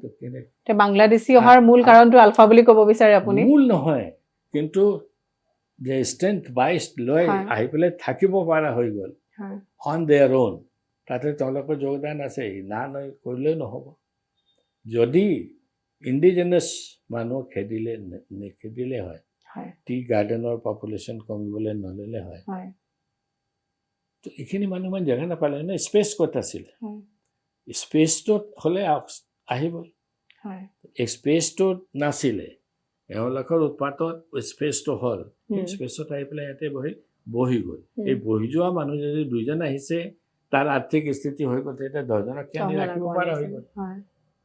Speaker 2: বাংলাদেশী অহাৰ মূল কাৰণটো আলফা বুলি ক'ব বিচাৰে আপুনি
Speaker 1: মূল নহয় কিন্তু যে ষ্ট্ৰেংথ বাইছ লৈ আহি পেলাই থাকিব পৰা হৈ গ'ল অন দেয়াৰ অ'ন তাতে তেওঁলোকৰ যোগদান আছে না নয় কৰিলেও নহ'ব যদি ইণ্ডিজিনাছ মানুহ নেখেদিলে হয় টি গাৰ্ডেনৰ পপুলেশ্যন কমিবলৈ নল'লে হয় তো এইখিনি মানুহ ইমান জেগা নাপালে ন স্পেচ ক'ত আছিল স্পেচটোত হ'লে আহিবই স্পেচটোত নাছিলে এওঁলোকৰ উৎপাতত স্পেচটো হ'ল স্পেচত আহি পেলাই ইয়াতে বহি গ'ল এই বহি যোৱা মানুহ যদি দুইজন আহিছে তাৰ আৰ্থিক স্থিতি হৈ গ'ল তেতিয়া 10জনক কিয় ৰাখিব পৰা হৈ গ'ল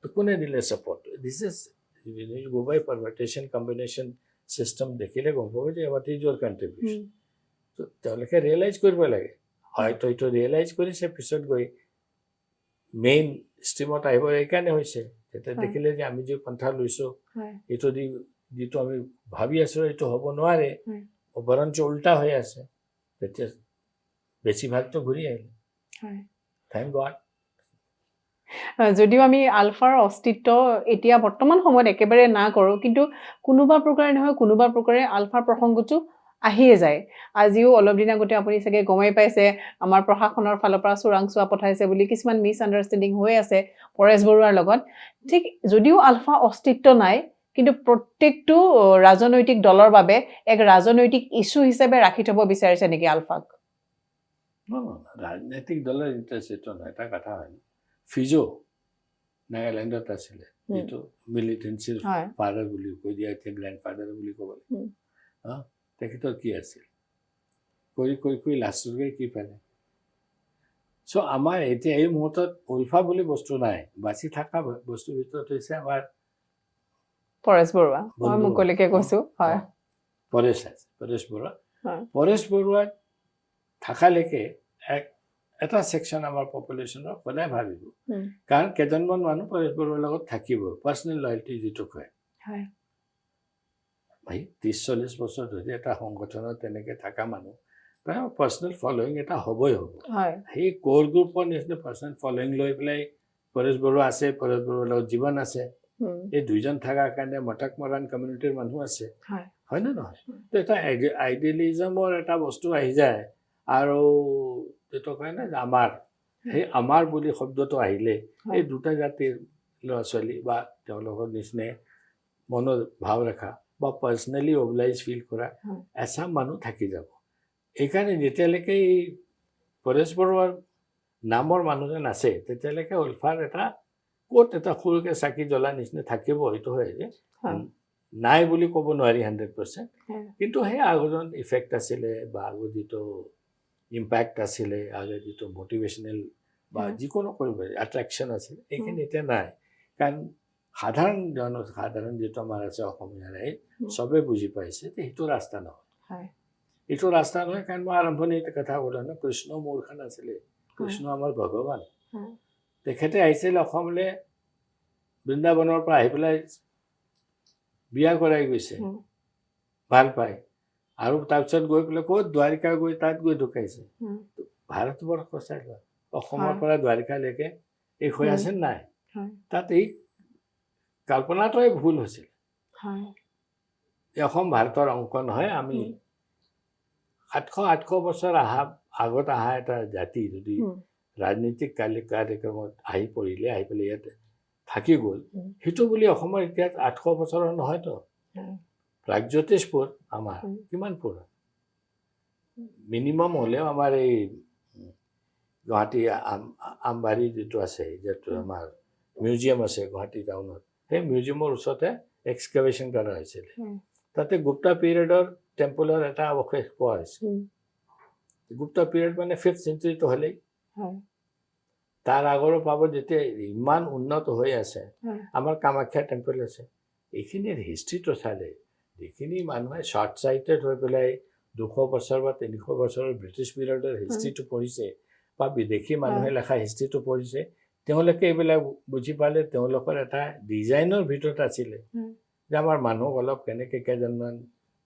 Speaker 1: তো কোনে দিলে ছাপৰ্ট দিছ ইজ গোবাই পাৰভাৰ্টেশ্যন কম্বিনেশ্যন চিষ্টেম দেখিলে গম পাব যে হোৱাট ইজ ইয়'ৰ কণ্ট্ৰিবিউশ্যন তো তেওঁলোকে ৰিয়েলাইজ কৰিব লাগে হয়তো এইটো ৰিয়েলাইজ কৰিছে পিছত গৈ মেইন ষ্ট্ৰীমত আহিব এইকাৰণে হৈছে তেতিয়া দেখিলে যে আমি যি পন্থা লৈছোঁ এইটো দি যিটো আমি ভাবি আছোঁ এইটো হ'ব নোৱাৰে বৰঞ্চ উল্টা হৈ আছে তেতিয়া বেছিভাগটো ঘূৰি আহিলে থেংক গড
Speaker 2: যদিও আমি আলফাৰ অস্তিত্ব এতিয়া বৰ্তমান সময়ত একেবাৰে না কৰোঁ কিন্তু কোনোবা প্ৰকাৰে নহয় কোনোবা প্ৰকাৰে আলফাৰ প্ৰসংগটো আহিয়ে যায় আজিও অলপ দিন আগতে আপুনি চাগে গমেই পাইছে আমাৰ প্ৰশাসনৰ ফালৰ পৰা চোৰাংচোৱা পঠাইছে বুলি কিছুমান মিছ আণ্ডাৰষ্টেণ্ডিং হৈ আছে পৰেশ বৰুৱাৰ লগত ঠিক যদিও আলফা অস্তিত্ব নাই কিন্তু প্ৰত্যেকটো ৰাজনৈতিক দলৰ বাবে এক ৰাজনৈতিক ইছ্যু হিচাপে ৰাখি থ'ব বিচাৰিছে নেকি আলফাক
Speaker 1: ৰাজনৈতিক দলৰ ইণ্টাৰেষ্ট এইটো নহয় এটা কথা হয় ফিজো নাগালেণ্ডত আছিলে যিটো মিলিটেঞ্চিৰ ফাদাৰ বুলি কৈ দিয়া এতিয়া গ্ৰেণ্ড ফাদাৰ বুলি ক'ব লাগিব তেখেতৰ কি আছিল কৰি লাষ্টলৈকে কি পালে চ' আমাৰ এতিয়া এই মুহূৰ্তত উল্ফা বুলি বস্তু নাই বাচি থকা বস্তুৰ ভিতৰত হৈছে আমাৰ
Speaker 2: পৰেশ বৰুৱা মই মুকলিকে কৈছোঁ হয়
Speaker 1: পৰেশ বৰুৱা থকালৈকে এটা ছেকশ্যন আমাৰ পপুলেশ্যনৰ সদায় ভাবিব কাৰণ কেইজনমান মানুহ পৰেশ বৰুৱাৰ লগত থাকিব পাৰ্চনেল লয়েলটি যিটো কয় ভাই 30-40 বছৰ ধৰি এটা সংগঠনত তেনেকৈ থকা মানুহ তাৰ পাৰ্চনেল ফলোয়িং এটা হ'বই হ'ব সেই ক'ৰ গ্ৰুপৰ নিচিনা পাৰ্চনেল ফলোয়িং লৈ পেলাই পৰেশ বৰুৱা আছে পৰেশ বৰুৱাৰ লগত জীৱন আছে এই দুইজন থকাৰ কাৰণে মটাক মৰাণ কমিউনিটিৰ মানুহ আছে হয় নে নহয় তো এটা আইডিয়েলিজমৰ এটা বস্তু আহি যায় আৰু এইটো কয় না আমাৰ সেই আমাৰ বুলি শব্দটো আহিলে এই দুটা জাতিৰ ল'ৰা ছোৱালী বা তেওঁলোকৰ নিচিনাই মনোভাৱ ৰখা বা পাৰ্চনেলি অবলাইজ ফিল কৰা এচাম মানুহ থাকি যাব এইকাৰণে যেতিয়ালৈকে এই পৰেশ বৰুৱাৰ নামৰ মানুহজন আছে তেতিয়ালৈকে উল্ফাৰ এটা ক'ত এটা সৰুকৈ চাকি জ্বলা নিচিনা থাকিব সেইটো হয় যে নাই বুলি ক'ব নোৱাৰি 100%, কিন্তু সেই আগজন ইফেক্ট আছিলে বা আগৰ যিটো ইম্পেক্ট আছিলে, আগৰ যিটো মটিভেশ্যনেল বা যিকোনো কৰিব এট্ৰেকশ্যন আছিলে, এইখিনি এতিয়া নাই। কাৰণ সাধাৰণ যিটো আমাৰ আছে অসমীয়াৰে চবে বুজি পাইছে যে সেইটো ৰাস্তা নহয়, এইটো ৰাস্তা নহয়। কাৰণ মই আৰম্ভণিতে কথা ক'লো ন, কৃষ্ণ মূৰ্খ আছিলে, কৃষ্ণ আমাৰ ভগৱান। তেখেতে আহিছিল অসমলৈ, বৃন্দাবনৰ পৰা আহি পেলাই বিয়া কৰাই গৈছে, ভাল পায়, আৰু তাৰপিছত গৈ পেলাই ক'ত দ্বাৰিকা গৈ তাত গৈ ঢুকাইছে। ভাৰতবৰ্ষ চাই লোৱা, অসমৰ পৰা দ্বাৰিকালৈকে এই হৈ আছে নাই, তাত এই কল্পনাটোৱে ভুল হৈছিল। অসম ভাৰতৰ অংশ নহয়। আমি 700-800 বছৰ আগত অহা এটা জাতি যদি ৰাজনীতিক কাৰ্যক্ৰমত আহি পৰিলে, আহি পেলাই ইয়াত থাকি গ'ল, সেইটো বুলি অসমৰ ইতিহাস 800 বছৰৰ নহয়তো। প্ৰাগজ্যোতিষপুৰ আমাৰ কিমান পুৰণি, মিনিমাম হ'লেও আমাৰ এই গুৱাহাটী আমবাৰী যিটো আছে, যিটো আমাৰ মিউজিয়াম আছে গুৱাহাটী টাউনত, সেই মিউজিয়ামৰ ওচৰতে এক্সকাভেশ্যন কৰা হৈছিল। তাতে গুপ্তা পিৰিয়ডৰ টেম্পলৰ এটা অৱশেষ পোৱা হৈছিল। গুপ্তা পিৰিয়ড মানে 5th centuryটো হ'লেই, তাৰ আগৰো পাব। যেতিয়া ইমান উন্নত হৈ আছে, আমাৰ কামাখ্যা টেম্পল আছে, এইখিনিৰ হিষ্ট্ৰীটো চালে যিখিনি মানুহে শ্বৰ্ট চাইটেড হৈ পেলাই 200 বছৰ বা 300 বছৰৰ ব্ৰিটিছ পিৰিয়ডৰ হিষ্ট্ৰীটো পঢ়িছে বা বিদেশী মানুহে লেখা হিষ্ট্ৰীটো পঢ়িছে, তেওঁলোকে এইবিলাক বুজি পালে। তেওঁলোকৰ এটা ডিজাইনৰ ভিতৰত আছিলে যে আমাৰ মানুহক অলপ কেনেকৈ কেইজনমান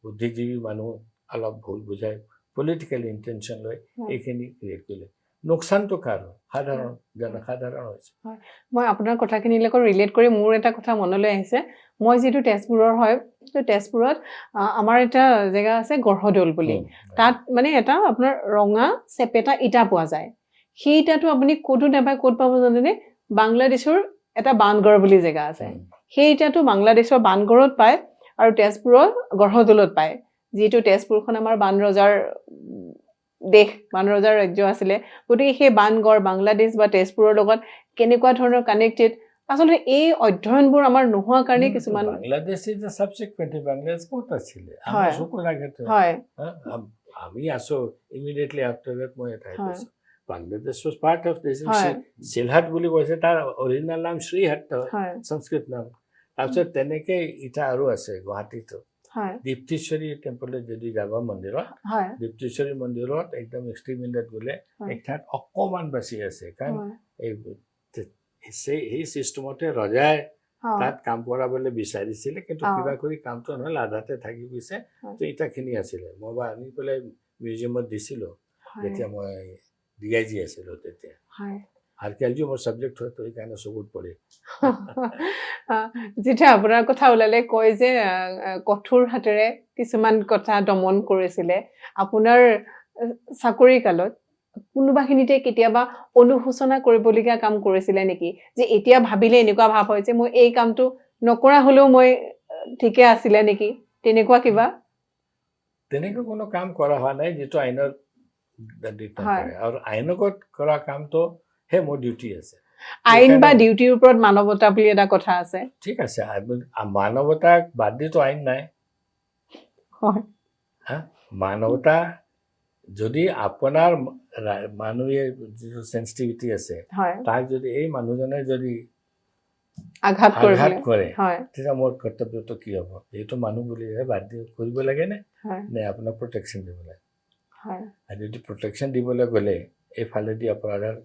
Speaker 1: বুদ্ধিজীৱী মানুহ অলপ ভুল বুজাই পলিটিকেল ইণ্টেনশ্যন লৈ এইখিনি ক্ৰিয়েট কৰিলে। নোকচানটো কাৰ? সাধাৰণ জনসাধাৰণ হৈছে।
Speaker 2: মই আপোনাৰ কথাখিনিৰ লগত ৰিলেট কৰি মোৰ এটা কথা মনলৈ আহিছে। মই যিটো তেজপুৰৰ হয়, তো তেজপুৰত আমাৰ এটা জেগা আছে গঢ়দৌল বুলি। তাত মানে এটা আপোনাৰ ৰঙা চেপেটা ইটা পোৱা যায়। সেই ইটাটো আপুনি ক'তো নাপায়। ক'ত পাব জানেনে? বাংলাদেশৰ এটা বানগড় বুলি জেগা আছে, সেই ইটাটো বাংলাদেশৰ বানগড়ত পায় আৰু তেজপুৰৰ গঢ়দৌলত পায়। যিটো তেজপুৰখন আমাৰ বান ৰজাৰ দেশ, বান ৰজাৰ ৰাজ্য আছিলে, গতিকে সেই বানগড় বাংলাদেশ বা তেজপুৰৰ লগত কেনেকুৱা ধৰণৰ কানেক্টেড, আচলতে এই অধ্যয়নবোৰ আমাৰ নোহোৱা কাৰণে কিছুমান
Speaker 1: বাংলাদেশ ইজ এ সাবসিকুৱেন্ট। বাংলাদেশ ক'ত আছিলে
Speaker 2: হয় হয়
Speaker 1: আমি আছো ইমিডিয়েটলি আফটাৰ দ্যাট। মই এটাই কৈছো Bangladesh was part of this. শিলহাট বুলি কৈছে, তাৰ অৰিজিনেল নাম শ্ৰীহাট হয়, সংস্কৃত নাম। তাৰপিছত তেনেকে ইটা আৰু আছে গুৱাহাটীতো। দীপ্তিশ্বৰী টেম্পলত যদি যাবা মন্দিৰত, দীপ্তিশ্বৰী মন্দিৰত একদম এক্সট্ৰিম ইণ্ডত গ'লে এক ঠাইত অকণমান বাচি আছে। কাৰণ সেই চিষ্টেমতে ৰজাই তাত কাম কৰাবলৈ বিচাৰিছিলে, কিন্তু কিবা কৰি কামটো নহ'ল, আধাতে থাকি গৈছে। তো ইটাখিনি আছিলে। মই বা আনি পেলাই মিউজিয়ামত দিছিলোঁ যেতিয়া মই DIG আছিলোঁ তেতিয়া। আৰ্কিঅলজি মোৰ ছাবজেক্ট হয়, তো সেইকাৰণে চকুত পৰে।
Speaker 2: যেতিয়া আপোনাৰ কথা ওলালে, কয় যে কঠোৰ হাতেৰে কিছুমান কথা দমন কৰিছিলে। আপোনাৰ চাকৰি কালত কোনোবাখিনিতে কেতিয়াবা অনুশোচনা কৰিবলগীয়া কাম কৰিছিলে নেকি? যে এতিয়া ভাবিলে এনেকুৱা ভাৱ হয় যে মই এই কামটো নকৰা হ'লেও মই ঠিকে আছিলে নেকি, তেনেকুৱা কিবা?
Speaker 1: তেনেকৈ কোনো কাম কৰা হোৱা নাই যিটো আইনৰ আৰু আইনগত কৰা কামটো হে মোৰ ডিউটি আছে।
Speaker 2: আইন বা ডিউটিৰ ওপৰত মানৱতা বুলি এটা কথা আছে।
Speaker 1: ঠিক আছে, মানৱতাক বাদ দিতো আইন নাই। মানৱতা যদি আপোনাৰ মানুহে যিটো চেন্সিটিভিটি আছে, তাক যদি এই মানুহজনে যদি আঘাত কৰে, তেতিয়া মোৰ কৰ্তব্যটো কি হ'ব? এইটো মানুহ বুলিহে বাদ দি কৰিব লাগে নে আপোনাক প্ৰটেকশ্যন দিব লাগে? আৰু যদি প্ৰটেকশ্যন দিবলৈ গ'লে এইফালেদি আপোনাৰ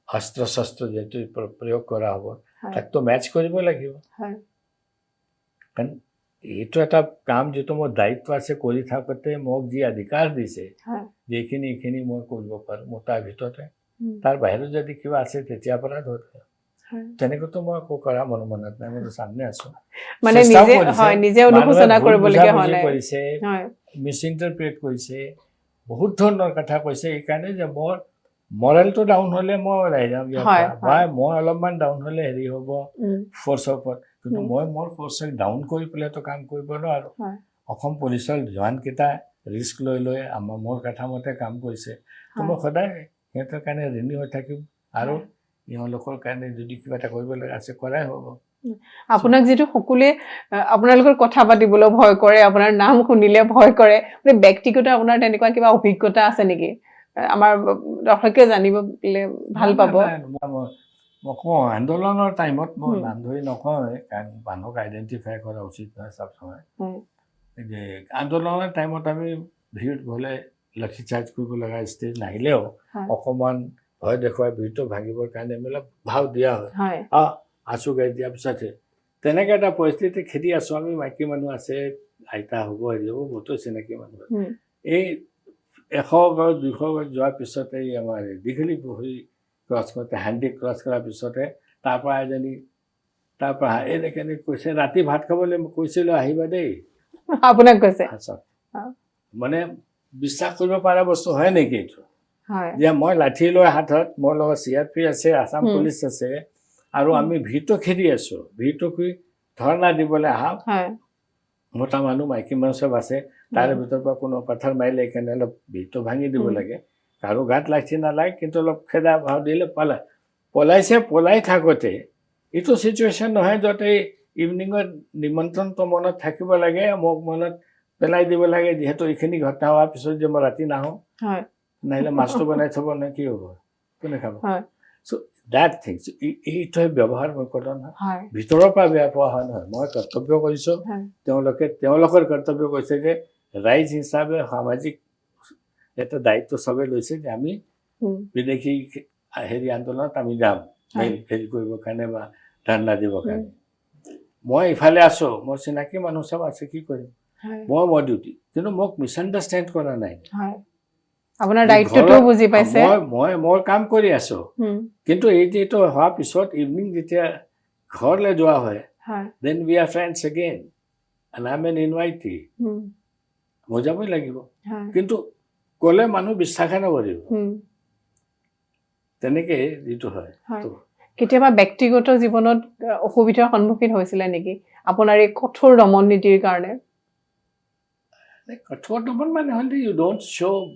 Speaker 1: অস্ত্ৰ শস্ত্ৰ যিহেতু প্ৰয়োগ কৰা হ'ব, তাকতো মেচ কৰিব লাগিব। কাৰণ এইটো এটা কাম যিটো মোৰ দায়িত্ব আছে, কৰি থাকোঁতে মোক যি অধিকাৰ দিছে যিখিনি এইখিনি মই কৰিব পাৰোঁ মোৰ তাৰ ভিতৰতে। তাৰ বাহিৰত যদি কিবা আছে তেতিয়া অপৰাধ হয়। তেনেকৈতো মই একো কৰা মনত নাই, মই সামনে আছো।
Speaker 2: মানে নিজে অনুশোচনা কৰিবলগীয়া হোৱা নাই,
Speaker 1: মিছ ইণ্টাৰপ্ৰেট কৰিছে, বহুত ধৰণৰ কথা কৈছে। এইকাৰণে যে মোৰ মৰেলটো ডাউন হ'লে মই ওলাই যাম ইয়াৰ পৰা, বা মই অলপমান ডাউন হ'লে হেৰি হ'ব ফ'ৰ্চৰ ওপৰত, কিন্তু মই মোৰ ফ'ৰ্চক ডাউন কৰি পেলাইতো কাম কৰিব নোৱাৰোঁ। অসম পুলিচৰ জোৱানকেইটা ৰিস্ক লৈ লৈ মোৰ কথা মতে কাম কৰিছে, তো মই সদায় সিহঁতৰ কাৰণে ঋণী হৈ থাকিম। আৰু ইহঁতলোকৰ কাৰণে যদি কিবা এটা কৰিব লগা আছে কৰাই হ'ব।
Speaker 2: আপোনাক যেটো সকলে আপোনালোকৰ কথা পাতিবলৈ ভয় কৰে আপোনাৰ নাম শুনিলে ভয় কৰে মানে ব্যক্তিগত আপোনাৰ তেনেকুৱা কিবা অভিজ্ঞতা আছে নেকি আমাৰ দৰ্শকে জানিবলে ভাল পাব
Speaker 1: মই আন্দোলনৰ টাইমত মই নাম ধৰি নকয় কাৰণ মানুহক আইডেন্টিফাই কৰা উচিত নহয় সব সময় যে আন্দোলনৰ টাইমত আমি ভিড় হলে লাঠি চাৰ্জ কৰিব লগা ষ্টেজ নাহিলেও অকমান ভয় দেখুৱাই ভিড়টো ভাঙিবৰ কাৰণে মেলা ভাও দিয়া হয় আছু গাই দিয়া পিছতে তেনেকৈ এটা পৰিস্থিতি খেদি আছো আমি মাইকী মানুহ আছে আইতা হ'ব হেৰি হ'ব বহুতো চিনাকি মানুহ এই 100 গজ 200 গজ যোৱাৰ পিছতে আমাৰ দীঘলী পুখুৰী ক্ৰছ কৰোঁতে হাণ্ডি ক্ৰছ কৰাৰ পিছতে তাৰপৰা এজনী তাৰপৰা এনেকৈ কৈছে ৰাতি ভাত খাবলৈ কৈছিলোঁ আহিবা দেই
Speaker 2: আপোনাক কৈছে
Speaker 1: মানে বিশ্বাস কৰিব পৰা বস্তু হয় নেকি এইটো যে মই লাঠি লৈ হাতত মোৰ লগত CRP আছে আসাম পুলিচ আছে আৰু আমি ভিটো খেদি আছো ভিটো কি ধৰ্ণা দিবলৈ আহা মোটা মানুহ মাইকী মানুহ সব আছে তাৰে ভিতৰ পৰা কোনো পাথৰ মাৰিলে কেনে অলপ ভিটো ভাঙি দিব লাগে কাৰো গাত লাঠি নালাগে কিন্তু অলপ খেদা ভাও দিলে পলাই থাকোঁতে এইটো সিচুৱেশ্যন নহয় যাতে ইভিনিঙৰ নিমন্ত্ৰণটো মনত থাকিব লাগে মোক মনত পেলাই দিব লাগে যেহেতু এইখিনি ঘটনা হোৱাৰ পিছত যে মই ৰাতি নাহোঁ নাহিলে মাছটো বনাই থব নে কি হ'ব কোনে খাব সো দ্যাট থিংছ এইটো ব্যৱহাৰ মই কৰা নহয় ভিতৰৰ পৰা বেয়া পোৱা হয় নহয় মই কৰ্তব্য কৰিছোঁ তেওঁলোকৰ কৰ্তব্য কৈছে যে ৰাইজ হিচাপে সামাজিক এটা দায়িত্ব সবে লৈছে যে আমি বিদেশী হেৰি আন্দোলনত আমি যাম হেৰি কৰিবৰ কাৰণে বা ধৰ্ণা দিবৰ কাৰণে মই ইফালে আছোঁ মোৰ চিনাকি মানুহ সব আছে কি কৰিম মই ডিউটি কিন্তু মোক মিছআণ্ডাৰষ্টেণ্ড কৰা নাই
Speaker 2: আপোনাৰ দায়িত্বটো বুজি পাইছে
Speaker 1: মই মোৰ কাম কৰি আছোঁ কিন্তু এই যেটো হোৱাৰ পিছত ইভিনিং যেতিয়া ঘৰলৈ যোৱা হয় then we are friends again and I am an invitee মই যাবই লাগিব কিন্তু ক'লে মানুহ বিশ্বাসে নকৰিব তেনেকৈ যিটো হয়
Speaker 2: কেতিয়াবা ব্যক্তিগত জীৱনত অসুবিধাৰ সন্মুখীন হৈছিলে নেকি আপোনাৰ এই কঠোৰ দমন নীতিৰ কাৰণে
Speaker 1: কঠোৰ দমন মানে হ'লে you don't show'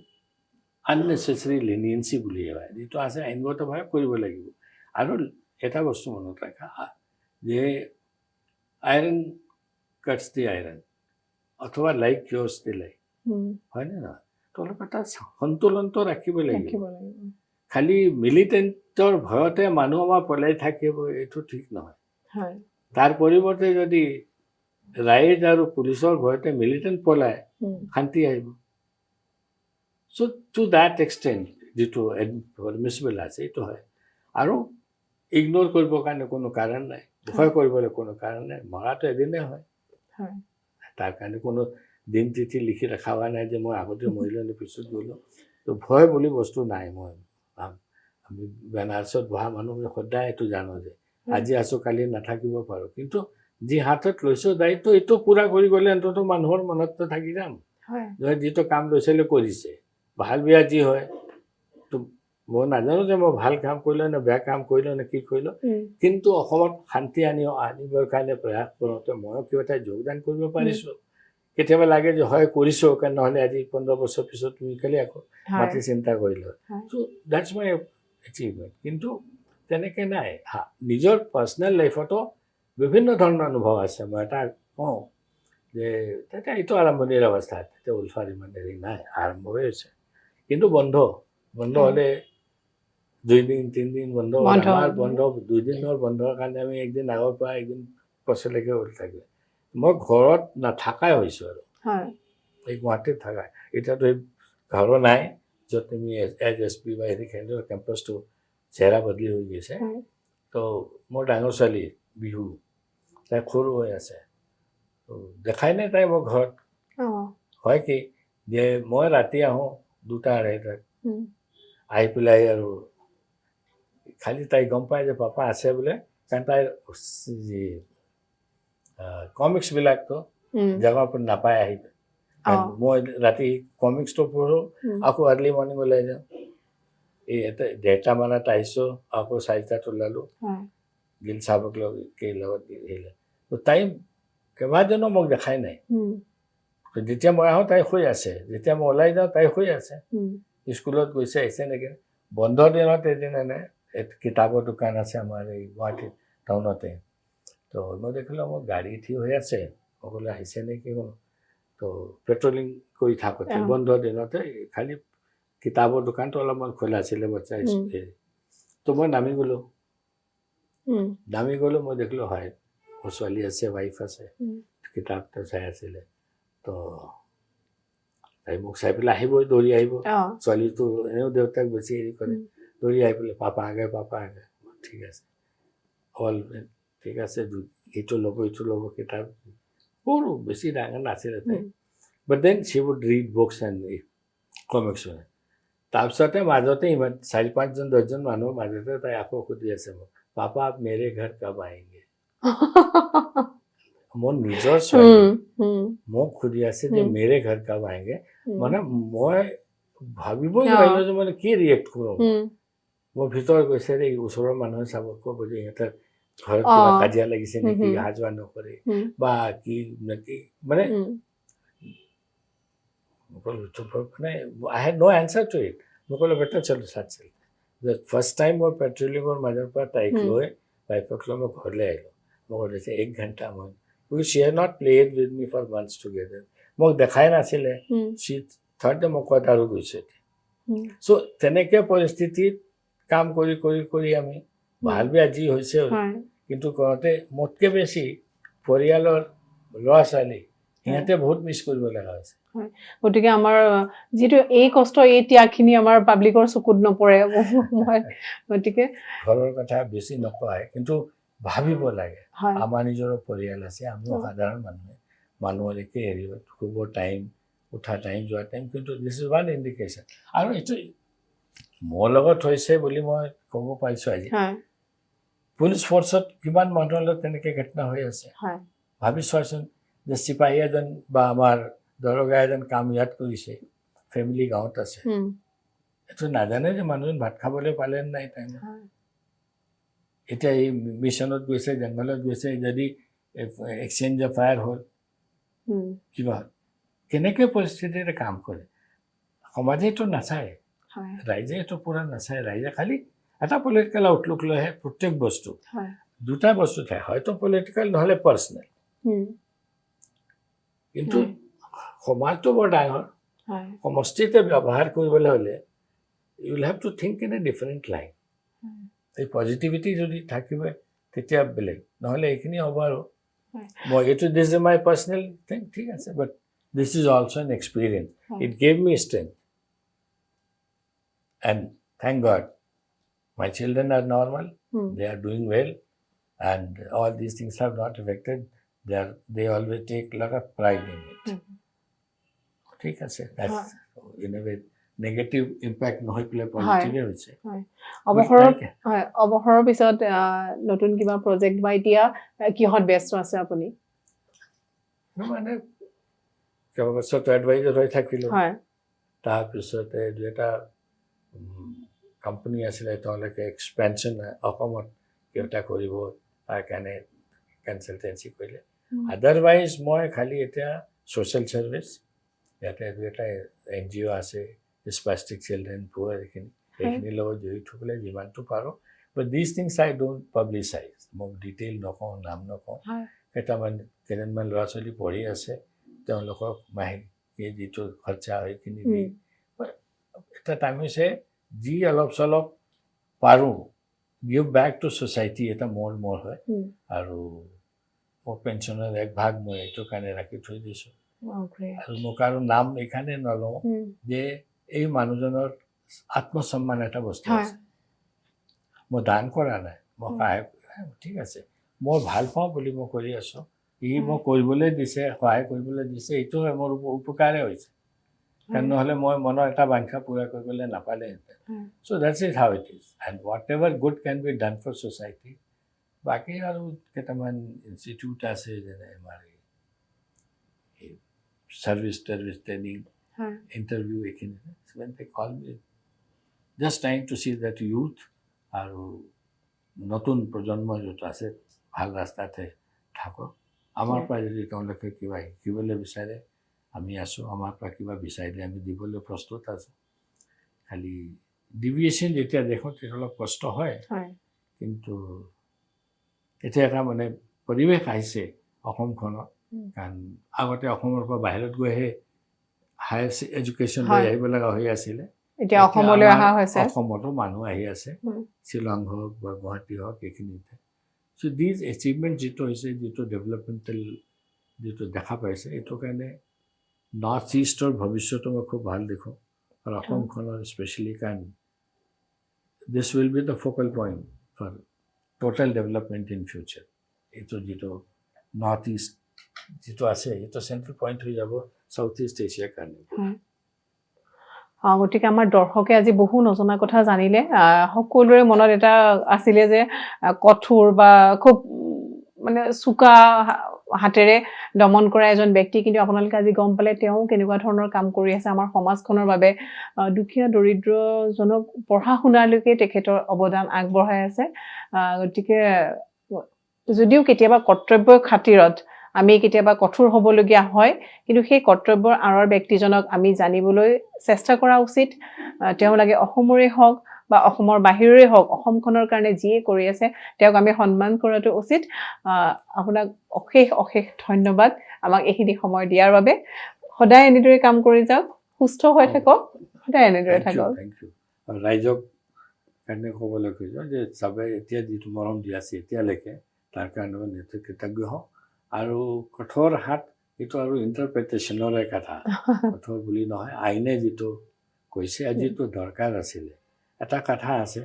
Speaker 1: unnecessary leniency বুলি হয় যেটো আছে আইনগতভাৱে কৰিব লাগিব আৰু এটা বস্তু মনত ৰাখা যে আইৰন কাটছ দি আইৰন অথবা লাইক কিয়ৰ্ছ দি লাইক হয়নে নহয় অলপ এটা সন্তুলনটো ৰাখিব লাগিব খালি মিলিটেণ্টৰ ভয়তে মানুহ আমাৰ পলাই থাকিব এইটো ঠিক নহয় তাৰ পৰিৱৰ্তে যদি ৰাইজ আৰু পুলিচৰ ভয়তে মিলিটেণ্ট পলাই শান্তি আহিব So to that extent, যেটো permissible আছে এইটো হয় আৰু ইগনোৰ কৰিবৰ কাৰণে কোনো কাৰণ নাই ভয় কৰিবলৈ কোনো কাৰণ নাই মৰাটো এদিনে হয় তাৰ কাৰণে কোনো দিন তিথি লিখি ৰখা হোৱা নাই যে মই আগতে মৰিলে পিছত গ'লো তো ভয় বুলি বস্তু নাই মই আমি বেনাৰসত বহা মানুহ সদায় এইটো জানো যে আজি আছো কালি নাথাকিব পাৰোঁ কিন্তু যি হাতত লৈছো দায়িত্ব এইটো পূৰা কৰি গ'লে অন্ততঃ মানুহৰ মনততো থাকি যাম যিটো কাম লৈছিলে কৰিছে ভাল বেয়া যি হয় তো মই নাজানো যে মই ভাল কাম কৰিলোঁ নে বেয়া কাম কৰিলোঁ নে কি কৰিলোঁ কিন্তু অসমত শান্তি আনিবৰ কাৰণে প্ৰয়াস কৰোঁতে ময়ো কিবা এটা যোগদান কৰিব পাৰিছোঁ কেতিয়াবা লাগে যে হয় কৰিছোঁ কাৰণ নহ'লে আজি 15 বছৰ পিছত তুমি খালি আকৌ মাতি চিন্তা কৰিলোঁ চ' দ্যাটছ মাই এচিভমেণ্ট কিন্তু তেনেকৈ নাই নিজৰ পাৰ্চনেল লাইফতো বিভিন্ন ধৰণৰ অনুভৱ আছে মই এটা কওঁ যে তেতিয়া এইটো আৰম্ভণিৰ অৱস্থাত তেতিয়া উলফাৰ ইমান হেৰি নাই আৰম্ভ হৈ আছে কিন্তু বন্ধ হ'লে 2 দিন 3 দিন বন্ধ আমাৰ বন্ধ 2 দিনৰ বন্ধৰ কাৰণে আমি একদিন আগৰ পৰা একদিন পাছলৈকে ওল থাকে মই ঘৰত নাথাকাই হৈছোঁ আৰু এই গুৱাহাটীত থাকা এতিয়াতো এই ঘৰো নাই য'ত তুমি SP বা হেৰি কেম্পাছটো চেহেৰা বদলি হৈ গৈছে তো মোৰ ডাঙৰ ছোৱালী বিহু তাই সৰু হৈ আছে তো দেখাই নাই তাই মোৰ ঘৰত হয় কি যে মই ৰাতি আহোঁ 2-2:30 আহি পেলাই আৰু খালি তাই গম পায় যে পাপা আছে বোলে কাৰণ তাইৰ কমিক্সবিলাকতো জেগাৰ পৰা নাপায় আহি মই ৰাতি কমিক্সটো পঢ়োঁ আকৌ আৰ্লি মৰ্ণিং ওলাই যাওঁ এই এটা 1:30 মানত আহিছোঁ আকৌ 4টাত ওলালোঁ গিল চাবক লগত আহিলে তো তাই কেইবাজনো মোক দেখাই নাই যেতিয়া মই আহোঁ তাই শুই আছে যেতিয়া মই ওলাই যাওঁ তাই শুই আছে স্কুলত গৈছে আহিছে নেকি বন্ধৰ দিনত এদিন এনে কিতাপৰ দোকান আছে আমাৰ এই গুৱাহাটী টাউনতে তো মই দেখিলোঁ মোৰ গাড়ী থিয় হৈ আছে, সকলোৱে আহিছে নেকি কোনো। তো পেট্ৰলিং কৰি থাকোঁতে বন্ধ দিনতে খালি কিতাপৰ দোকানটো অলপমান খোলা আছিলে বাচ্চা হেৰি। তো মই নামি গ'লোঁ। মই দেখিলোঁ হয় মোৰ ছোৱালী আছে, ৱাইফ আছে, কিতাপটো চাই আছিলে। তো তাই মোক চাই পেলাই আহিবই, দৌৰি আহিব। ছোৱালীটো এনেও দেউতাক বেছি হেৰি কৰে, দৌৰি আহি পেলাই পাপা আগে ঠিক আছে, অল ঠিক আছে, এইটো ল'ব কিতাপ সৰু বেছি ডাঙৰ নাছিলে তাই। But then she would read books and comics. তাৰপিছতে মাজতে ইমান 4-5জন 10জন মানুহৰ মাজতে তাই আকৌ সুধি আছে মোক, পাপা আপ মেৰে ঘৰ কব আয়েংগে। মোৰ নিজৰ ছোৱালী মোক সুধি আছে যে মেৰে ঘৰ কব আয়েংগে। মানে মই ভাবিবই নোৱাৰিলোঁ যে মানে কি ৰিয়েক্ট কৰোঁ। মোৰ ভিতৰত গৈছে যে ওচৰৰ মানুহে চাব, ক'ব যে ইহঁতৰ ঘৰত কিবা কাজিয়া লাগিছে নেকি, অহা যোৱা নকৰে বা কি নেকি, মানে I had no answer to it. মই ক'লো বেটা চলো সাথ চল। ফাৰ্ষ্ট টাইম মই পেট্ৰলিঙৰ মাজৰ পৰা তাইক লৈ ৱাইফক লৈ মই ঘৰলৈ আহিলোঁ। মই কৈছে 1 ঘণ্টা মই she had not played with me for months together. মোক দেখাই নাছিলে, she thought যে মই ক'ত আৰু গৈছে। চ' তেনেকৈ পৰিস্থিতিত কাম কৰি কৰি কৰি আমি ভাল বেয়া যি হৈছে, কিন্তু কৰোঁতে মোতকৈ বেছি পৰিয়ালৰ ল'ৰা ছোৱালী সিহঁতে বহুত মিছ কৰিব লগা হৈছে।
Speaker 2: গতিকে আমাৰ যিটো এই কষ্ট এই ত্যাগখিনি আমাৰ পাব্লিকৰ চকুত নপৰে। গতিকে
Speaker 1: ঘৰৰ কথা বেছি নকয়, কিন্তু ভাবিব লাগে আমাৰ নিজৰো পৰিয়াল আছে, আমিও সাধাৰণ মানুহৰ একে হেৰি শুবৰ টাইম, উঠা টাইম, যোৱা টাইম, কিন্তু দিছ ইজ ওৱান ইণ্ডিকেশ্যন। আৰু এইটো মোৰ লগত হৈছে বুলি মই ক'ব পাৰিছোঁ আজি। পুলিচ ফ'ৰ্চত কিমান মানুহৰ লগত তেনেকৈ ঘটনা হৈ আছে। ভাবি চোৱাচোন যে চিপাহী এজন বা আমাৰ দৰগা এজন কাম ইয়াত কৰিছে, ফেমিলি গাঁৱত আছে, এইটো নাজানে যে মানুহজন ভাত খাবলৈ পালে নাই টাইমত। এতিয়া এই মিছনত গৈছে, জংঘলত গৈছে, যদি এক্সচেঞ্জ অফ ফায়াৰ হ'ল, কিবা হ'ল, কেনেকৈ পৰিস্থিতিৰে কাম কৰে। সমাজে এইটো নাচায়, ৰাইজে এইটো পূৰা নাচায়। ৰাইজে খালি এটা পলিটিকেল আউটলুক লৈহে প্ৰত্যেক বস্তু। দুটা বস্তু থাকে, হয়তো পলিটিকেল নহ'লে পাৰ্চনেল। কিন্তু সমাজটো বৰ ডাঙৰ, সমষ্টিতে ব্যৱহাৰ কৰিবলৈ হ'লে you will have to think in a different line. এই পজিটিভিটি যদি থাকিব তেতিয়া বেলেগ, নহ'লে এইখিনি হ'ব আৰু মই এইটো this is my personal thing, ঠিক আছে, but this is also' an experience, it gave me strength and thank God my children are normal, they are doing well and all this things have not affected, they always take a lot of pride in it. ঠিক আছে, that's in a way negative impact নহয় পেলাই positive হৈছে।
Speaker 2: অৱসৰৰ পিছত নতুন কিবা project বা এতিয়া কিহত ব্যস্ত আছে আপুনি?
Speaker 1: মানে কেইবছৰটো এডভাইজাৰ হৈ থাকিলোঁ, তাৰপিছতে 2টা কোম্পানী আছিলে, তেওঁলোকে এক্সপেনশ্যন অসমত কেইটা কৰিব, তাৰ কাৰণে কনচালটেঞ্চি কৰিলে। আদাৰৱাইজ মই খালি এতিয়া ছ'চিয়েল ছাৰ্ভিচ, ইয়াতে 2টা NGO আছে, স্পাষ্টিক চিলড্ৰেন পুৱাৰ, এইখিনিৰ লগত জড়িত হ'বলৈ যিমানটো পাৰোঁ। বাট দিছ থিংছ আই ডোণ্ট পাব্লিচাইজ, মোক ডিটেইল নকওঁ, নাম নকওঁ। কেইজনমান ল'ৰা ছোৱালী পঢ়ি আছে, তেওঁলোকক মাহেকীয়া যিটো খৰচা হয় সেইখিনি দি এটা টাইম হৈছে যি অলপ চলপ পাৰোঁ গিভ বেক টু ছ'চাইটি, এটা মোৰ হয়। আৰু মোৰ পেঞ্চনৰ 1 ভাগ মই এইটো কাৰণে ৰাখি থৈ দিছোঁ। আৰু মোক আৰু নাম এইকাৰণে নলওঁ যে এই মানুহজনৰ আত্মসন্মান এটা বস্তু আছে। মই দান কৰা নাই, মই সহায়, ঠিক আছে, মই ভাল পাওঁ বুলি মই কৰি আছোঁ। ই মোক কৰিবলৈ দিছে, সহায় কৰিবলৈ দিছে, এইটো মোৰ উপকাৰে হৈছে, কাৰণ নহ'লে মই মনৰ এটা বাঞ্ছা পূৰা কৰিবলৈ নাপালেহেঁতেন। So' that's is how it is, and whatever good can be done for society. বাকী আৰু কেইটামান ইনষ্টিটিউট আছে, যেনে আমাৰ ছাৰ্ভিচ ট্ৰেইনিং, ইণ্টাৰভিউ, এইখিনি call me, just trying to see that youth আৰু নতুন প্ৰজন্ম যিটো আছে ভাল ৰাস্তাতে থাকক। আমাৰ পৰা যদি তেওঁলোকে কিবা শিকিবলৈ বিচাৰে আমি আছোঁ, আমাৰ পৰা কিবা বিচাৰিলে আমি দিবলৈ প্ৰস্তুত আছোঁ। খালি ডিভিয়েশ্যন যেতিয়া দেখোঁ তেতিয়া অলপ কষ্ট হয়, কিন্তু এতিয়া এটা মানে পৰিৱেশ আহিছে অসমখনত কাৰণ আগতে অসমৰ পৰা বাহিৰত গৈহে হায়াৰ এডুকেশ্যন লৈ আহিব লগা হৈ আছিলে
Speaker 2: এতিয়া অসমলৈ অহা হৈছে
Speaker 1: অসমতো মানুহ আহি আছে শ্বিলং হওক বা গুৱাহাটী হওক এইখিনিতে চ' দিজ এচিভমেণ্ট যিটো হৈছে যিটো ডেভেলপমেণ্টেল যিটো দেখা পাইছে এইটো কাৰণে নৰ্থ ইষ্টৰ ভৱিষ্যতো মই খুব ভাল দেখোঁ আৰু অসমখনৰ স্পেচিয়েলি কাৰণ দিছ will be the focal point four total development in future এইটো যিটো নৰ্থ ইষ্ট যিটো আছে এইটো চেণ্ট্ৰেল পইণ্ট হৈ যাব সাউথ ইষ্ট এছিয়াৰ কাৰণে
Speaker 2: গতিকে আমাৰ দৰ্শকে আজি বহু নজনা কথা জানিলে সকলোৰে মনত এটা আছিলে যে কঠোৰ বা খুব মানে চোকা হাতেৰে দমন কৰা এজন ব্যক্তি কিন্তু আপোনালোকে আজি গম পালে তেওঁ কেনেকুৱা ধৰণৰ কাম কৰি আছে আমাৰ সমাজখনৰ বাবে দুখীয়া দৰিদ্ৰজনক পঢ়া শুনালৈকে তেখেতৰ অৱদান আগবঢ়াই আছে গতিকে যদিও কেতিয়াবা কৰ্তব্যৰ খাতিৰত আমি কেতিয়াবা কঠোৰ হ'বলগীয়া হয় কিন্তু সেই কৰ্তব্যৰ আঁৰৰ ব্যক্তিজনক আমি জানিবলৈ চেষ্টা কৰা উচিত তেওঁ লাগে অসমৰে হওক বা অসমৰ বাহিৰৰে হওক অসমখনৰ কাৰণে যিয়ে কৰি আছে তেওঁক আমি সন্মান কৰাটো উচিত আপোনাক অশেষ অশেষ ধন্যবাদ আমাক এইখিনি সময় দিয়াৰ বাবে সদায় এনেদৰে কাম কৰি যাওক সুস্থ হৈ থাকক সদায় এনেদৰে থাকক
Speaker 1: ৰাইজক কাৰণে ক'বলৈ খুজিছোঁ যে চবে এতিয়া যিটো মৰম দি আছে এতিয়ালৈকে তাৰ কাৰণে মই নিশ্চয় কৃতজ্ঞ হওঁ আৰু কঠোৰ হাত এইটো আৰু ইণ্টাৰপ্ৰিটেশ্যনৰে কথা কঠোৰ বুলি নহয় আইনে যিটো কৈছে যিটো দৰকাৰ আছিলে এটা কথা আছে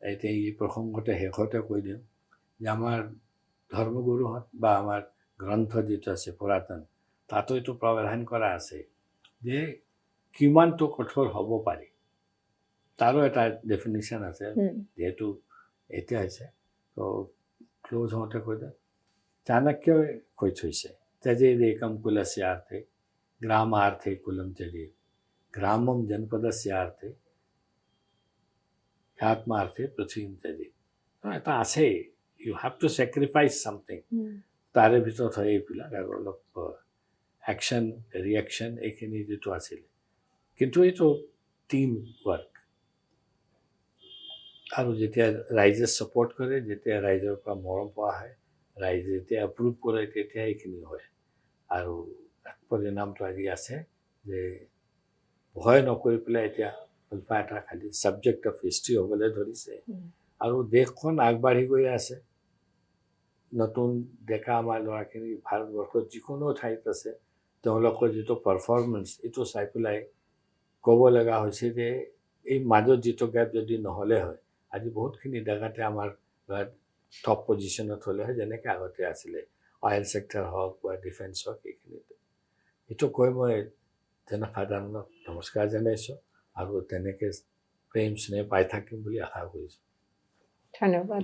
Speaker 1: এতিয়া এই প্ৰসংগতে শেষতে কৈ দিওঁ যে আমাৰ ধৰ্মগুৰুহঁত বা আমাৰ গ্ৰন্থ যিটো আছে পুৰাতন তাতো এইটো প্ৰাৱধান কৰা আছে যে কিমানটো কঠোৰ হ'ব পাৰি তাৰো এটা ডেফিনিশ্যন আছে যিহেতু এতিয়া হৈছে তো ক্লোজ হওঁতে কৈ দিওঁ চাণক্যই কৈ থৈছে त्यजेदेकं कुलस्यार्थे ग्रामार्थे कुलं त्यजेत् ग्रामं जनपदस्यार्थे ह्यात्मार्थे पृथ्वीं त्यजेत् এটা আছে you have to sacrifice something তাৰে ভিতৰত হয় এইবিলাক আৰু অলপ একশ্যন ৰিয়েকশ্যন এইখিনি যিটো আছিলে কিন্তু এইটো টিম ৱৰ্ক আৰু যেতিয়া ৰাইজে ছাপোৰ্ট কৰে যেতিয়া ৰাইজৰ পৰা মৰম পোৱা হয় ৰাইজে যেতিয়া এপ্ৰুভ কৰে তেতিয়া এইখিনি হয় আৰু পৰিণামটো আজি আছে যে ভয় নকৰি পেলাই এতিয়া এটা খালি ছাবজেক্ট অফ হিষ্ট্ৰী হ'বলৈ ধৰিছে আৰু দেশখন আগবাঢ়ি গৈ আছে নতুন ডেকা আমাৰ ল'ৰাখিনি ভাৰতবৰ্ষত যিকোনো ঠাইত আছে তেওঁলোকৰ যিটো পাৰফৰ্মেঞ্চ এইটো চাই পেলাই ক'ব লগা হৈছে যে এই মাজত যিটো গেপ যদি নহ'লে হয় আজি বহুতখিনি জেগাতে আমাৰ টপ পজিশ্যনত হ'লে হয় যেনেকৈ আগতে আছিলে অইল ছেক্টৰ হওক বা ডিফেন্স হওক এইখিনিতে এইটো কৈ মই জনসাধাৰণক নমস্কাৰ জনাইছোঁ আৰু তেনেকৈ প্ৰেম স্নেহ পাই থাকিম বুলি আশা কৰিছোঁ
Speaker 2: ধন্যবাদ